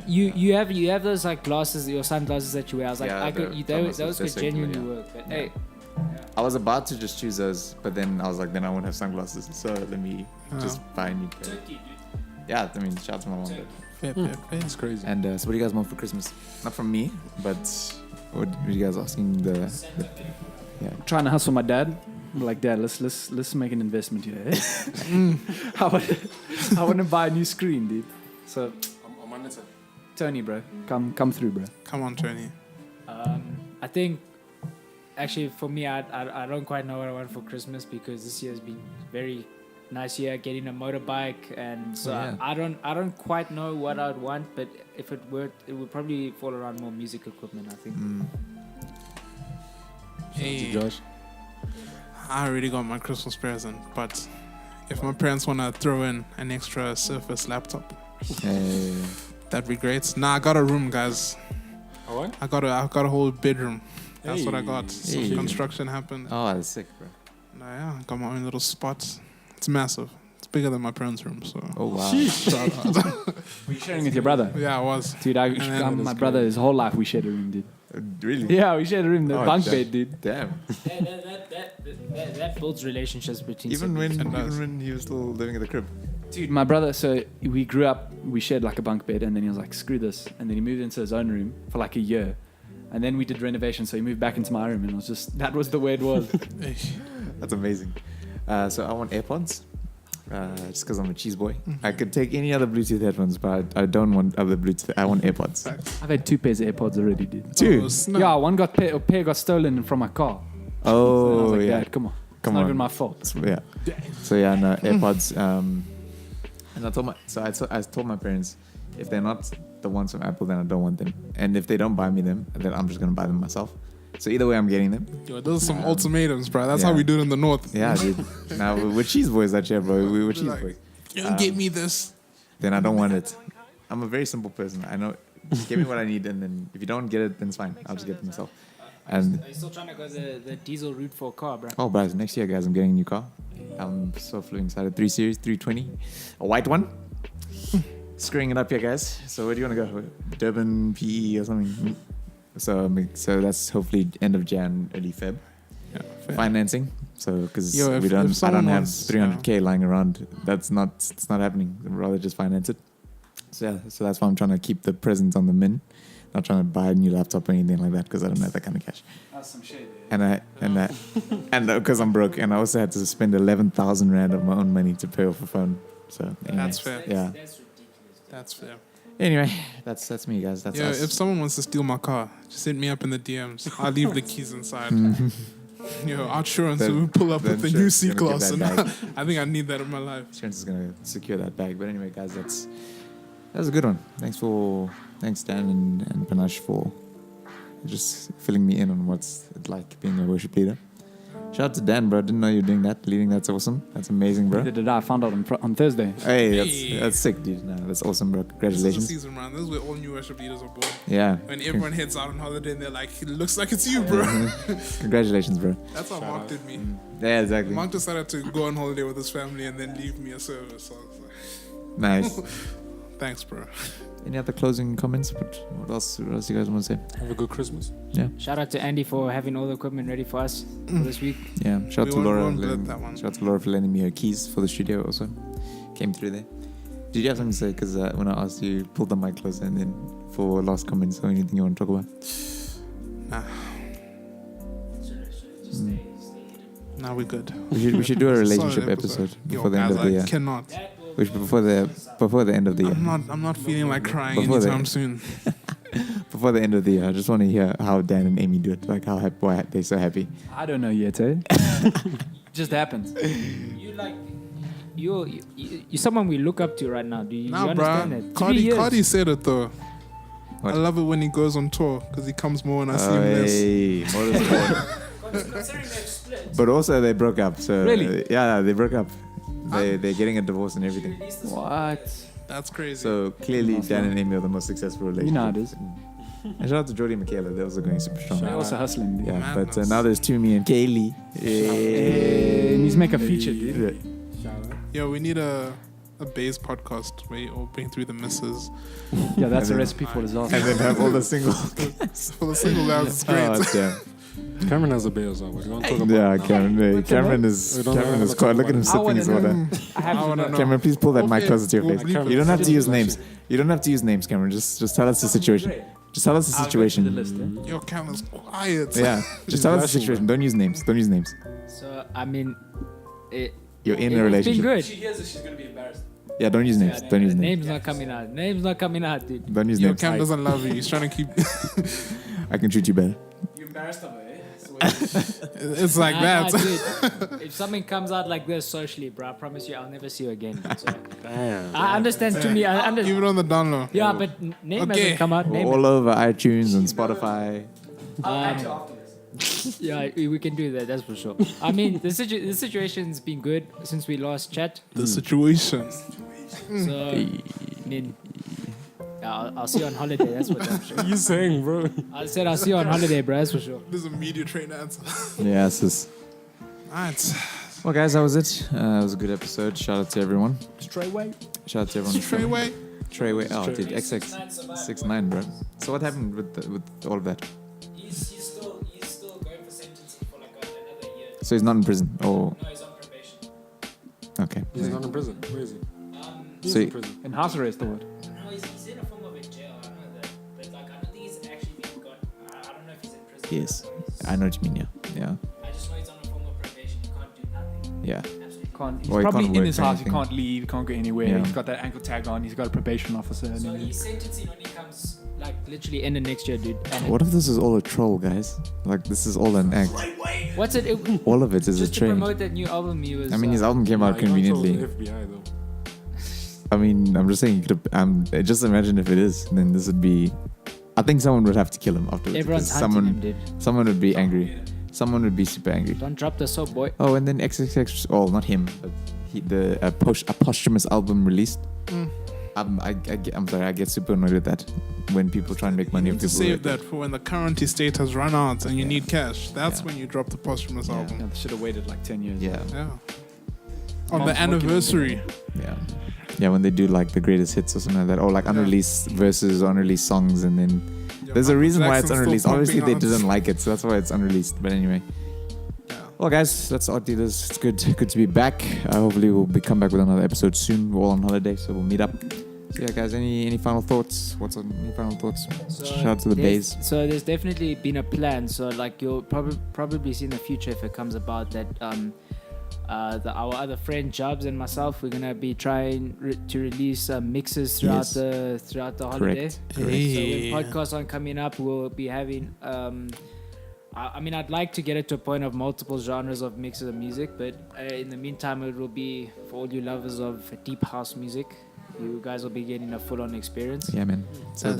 you have those like glasses, your sunglasses that you wear. I was like, Yeah, I could, the those sunglasses, could they're circular, genuinely yeah. work. But Yeah. hey, I was about to just choose those, but then I was like, then I won't have sunglasses, so let me just buy a new pair. Yeah, I mean, shout out to my mom. but- Fair, fair, fair. That's crazy. And so, what do you guys want for Christmas? Not from me, but what are you guys asking? Trying to hustle my dad. I'm like, Dad, let's make an investment here. Eh? I want to buy a new screen, dude. So Tony, bro, come through, bro. Come on, Tony. I think actually for me, I don't quite know what I want for Christmas because this year has been very nice year, getting a motorbike, and so Yeah. I don't quite know what I'd want, but if it worked, it would probably fall around more music equipment. I think. Hey, Josh. I already got my Christmas present, but if my parents want to throw in an extra Surface laptop, that'd be great. Nah, I got a room, guys. Oh, what? I got a whole bedroom. That's what I got. Hey. Some Hey. construction happened. Oh, that's sick, bro. Nah, yeah, I got my own little spot. It's massive. It's bigger than my parents' room, so. Oh wow. Were you sharing with your brother? Yeah, I was. Dude, then- my brother, his whole life we shared a room, dude. Really? Yeah, we shared a room, the Oh, bunk damn. bed, dude. Damn. That builds relationships between Even when siblings. he was still living at the crib. Dude, my brother, so we grew up, we shared like a bunk bed, and then he was like, screw this. And then he moved into his own room for like a year. And then we did renovation, so he moved back into my room, and it was just, that was the way it was. That's amazing. So I want AirPods. Just because I'm a cheese boy. I could take any other Bluetooth headphones, but I don't want other Bluetooth. I want AirPods. I've had 2 pairs of AirPods already, dude. Two? Oh, snap. Yeah, a pair got stolen from my car. And I was Oh, like, yeah. Dad, come on. It's Come not on. even my fault. So, yeah. So yeah, no, AirPods. And I told my parents, if they're not the ones from Apple, then I don't want them. And if they don't buy me them, then I'm just gonna buy them myself. So either way, I'm getting them. Yo, those are some ultimatums, bro. That's how we do it in the north. Yeah, dude. Now we're cheese boys out here, bro. We're cheese boys. You don't get me this. Then I don't want it. I'm a very simple person. I know. Just give me what I need, and then if you don't get it, then it's fine. I'll just get it myself. And Are you still trying to go the diesel route for a car, bro? oh, guys, next year, guys, I'm getting a new car. I'm so fluent inside a 3 Series 320, a white one. Screwing it up here, guys. So where do you want to go? Durban, PE, or something? So that's hopefully end of Jan, early Feb. Yeah, fair. Financing. So because Yo, I if don't have someone wants- 300K lying around. It's not happening. I'd rather just finance it. So yeah, so that's why I'm trying to keep the present on the min. Not trying to buy a new laptop or anything like that because I don't have that kind of cash. That's some shit. And because I'm broke, and I also had to spend 11,000 rand of my own money to pay off a phone. So anyway, That's fair. Yeah. That's ridiculous. That's fair. Anyway, that's me, guys. That's Yeah, us. if someone wants to steal my car, just hit me up in the DMs. I'll leave the keys inside. Yo, outsurance Then- will pull up then with the sure, new gonna get C-Class. that And bag. I think I need that in my life. Insurance is gonna secure that bag. But anyway, guys, that's a good one. Thanks Dan and Panashe for just filling me in on what's it like being a worship leader. Shout out to Dan, bro. Didn't know you were doing that, leading. That's awesome. That's amazing, bro. I found out on Thursday. Hey, that's sick, dude. No, that's awesome, bro. This is the Congratulations. season, man. This is where all new worship leaders are born. Yeah. When everyone heads out on holiday and they're like, it looks like it's you, bro. Congratulations, bro. That's how Mark did me. Yeah, exactly. Mark decided to go on holiday with his family and then leave me a service. So I was like, Nice. thanks, bro. Any other closing comments? What else you guys want to say? Have a good Christmas. Shout out to Andy for having all the equipment ready for us for this week. Yeah. Shout out We to Laura. won't let that one. Shout out to Laura for lending me her keys for the studio also. Came through there. Did you have something to say? Because when I asked you, pulled the mic closer, and then for last comments or anything you want to talk about? Nah, nah, we're good. We should do a relationship Solid episode Yo, before the end guys, of the I year. cannot. Which before the end of the year. I'm not feeling like crying Before the- anytime soon. Before the end of the year, I just want to hear how Dan and Amy do it. Like why they're so happy. I don't know yet, eh? Just happens. You're someone we look up to right now. Do you Nah, understand bro. that? 3 years. Cardi said it though. What? I love it when he goes on tour because he comes more when I see him less. Hey, motorsport. Considering they've split. But also they broke up. So Really? yeah, they broke up. They're getting a divorce and everything. What? That's crazy. So clearly Dan and Amy are the most successful relationship. You know how it is. And shout out to Jordy and Michaela. They're also going super strong. They're also hustling, dude. Yeah, Madness. but now there's me and Kaylee. Hey, needs to make a feature, dude. Shout out. Yo, we need a bass podcast where you all bring through the misses. Yeah, that's And a then- recipe for disaster. And then have all the single. For the single guys, it's great. Oh, damn. Cameron has a bail, so what do you want to talk about? Yeah, now? Cameron. Cameron We is don't have Cameron is to quite. talk Look at him about sipping it. his water. I have I to wanna know. know. Cameron, please pull that mic Okay, closer to your we'll face. bleep You don't have to use it. names. You don't have to use names, Cameron. Just tell us the situation. Just tell us the situation. Your camera's quiet. Yeah, just tell us the situation. Don't use names. Don't use names. So I mean, You're in a it's been relationship. good. hears it, she's gonna be embarrassed. Yeah, don't use names. Don't use names. Names not coming out. Names not coming out, dude. Don't use Your names. Cam doesn't love you. He's trying to keep. I can treat you better. You embarrassed her, eh? It's like Nah, that. dude. If something comes out like this socially, bro, I promise you, I'll never see you again. So, Damn. I understand. To me, I Keep understand. it on the down low. Yeah, but name Okay. hasn't come out. Name All over iTunes and Spotify. Yeah, we can do that. That's for sure. I mean, the situation's been good since we last chat. The situation. So, I mean, I'll see you on holiday. That's what I'm sure. What are you saying, bro? I said I'll see you on holiday, bro. That's for sure. This is a media train answer. Yeah, sis. Alright. Well, guys, that was it. It was a good episode. Shout out to everyone. Straightway. Shout out to everyone. Straightway. Treyway. Oh, dude, XX69, bro. So what happened with all of that? He's still going for sentencing for like another year. So he's not in prison. Oh, No, he's on probation. okay. He's not in prison. Where is he? He's So in he- prison. In house arrest or what? No, he's in a form of a jail. I know that, but like I don't think he's actually been got. I don't know if he's in prison. Yes. Or I know what you mean. Yeah. I just know he's on a form of probation. He can't do nothing. Yeah. Absolutely. He's Or he probably can't in work his or house. He anything. can't leave. He can't go anywhere. Yeah. He's got that ankle tag on. He's got a probation officer. And So then his sentencing only comes like literally end of next year, dude. And What if this is all a troll, guys? Like this is all an act. what's it? All of it is a Just to train. promote that new album he was. I mean, his album came out Nah, you don't tell conveniently. the FBI though. I mean, I'm just saying. You could. Just imagine if it is. Then this would be I think someone would have to kill him afterwards. Everyone's because hunting him, dude. someone would be angry. Someone would be super angry. Don't drop the soap, boy. Oh, and then XXX. Oh, not him. But a posthumous album released. I'm sorry. I get super annoyed with that when people try and make money. You of need to people save that for when the current estate has run out and you need cash. That's Yeah. when you drop the posthumous album. Yeah, should have waited like 10 years. Yeah. Yeah. On the anniversary. Yeah. Yeah, when they do like the greatest hits or something like that, or like unreleased verses, unreleased songs, and then there's a reason why it's unreleased. Obviously, they didn't like it, so that's why it's unreleased. But anyway, well, guys, that's Art Dealers. It's good to be back. Hopefully, we'll come back with another episode soon. We're all on holiday, so we'll meet up. So yeah, guys, any final thoughts? Any final thoughts? Shout out to the Bays. So there's definitely been a plan. So like you'll probably see in the future if it comes about that our other friend Jobs and myself, we're gonna be trying to release mixes throughout the holiday. Correct. So when podcasts aren't coming up, we'll be having. I mean, I'd like to get it to a point of multiple genres of mixes of music, but in the meantime, it will be for all you lovers of deep house music. You guys will be getting a full-on experience. Yeah, man. So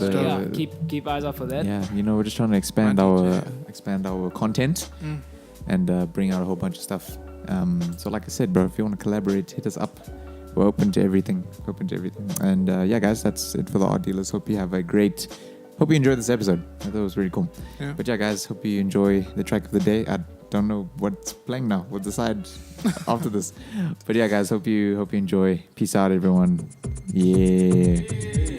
Keep eyes out for that. Yeah, we're just trying to expand our content and bring out a whole bunch of stuff. So like I said, bro, if you want to collaborate, hit us up. We're open to everything. And yeah, guys, that's it for the Art Dealers. Hope you enjoyed this episode. I thought it was really cool. Yeah. But yeah, guys, hope you enjoy the track of the day. I don't know what's playing now. We'll decide after this. But yeah, guys, hope you enjoy. Peace out, everyone. Yeah.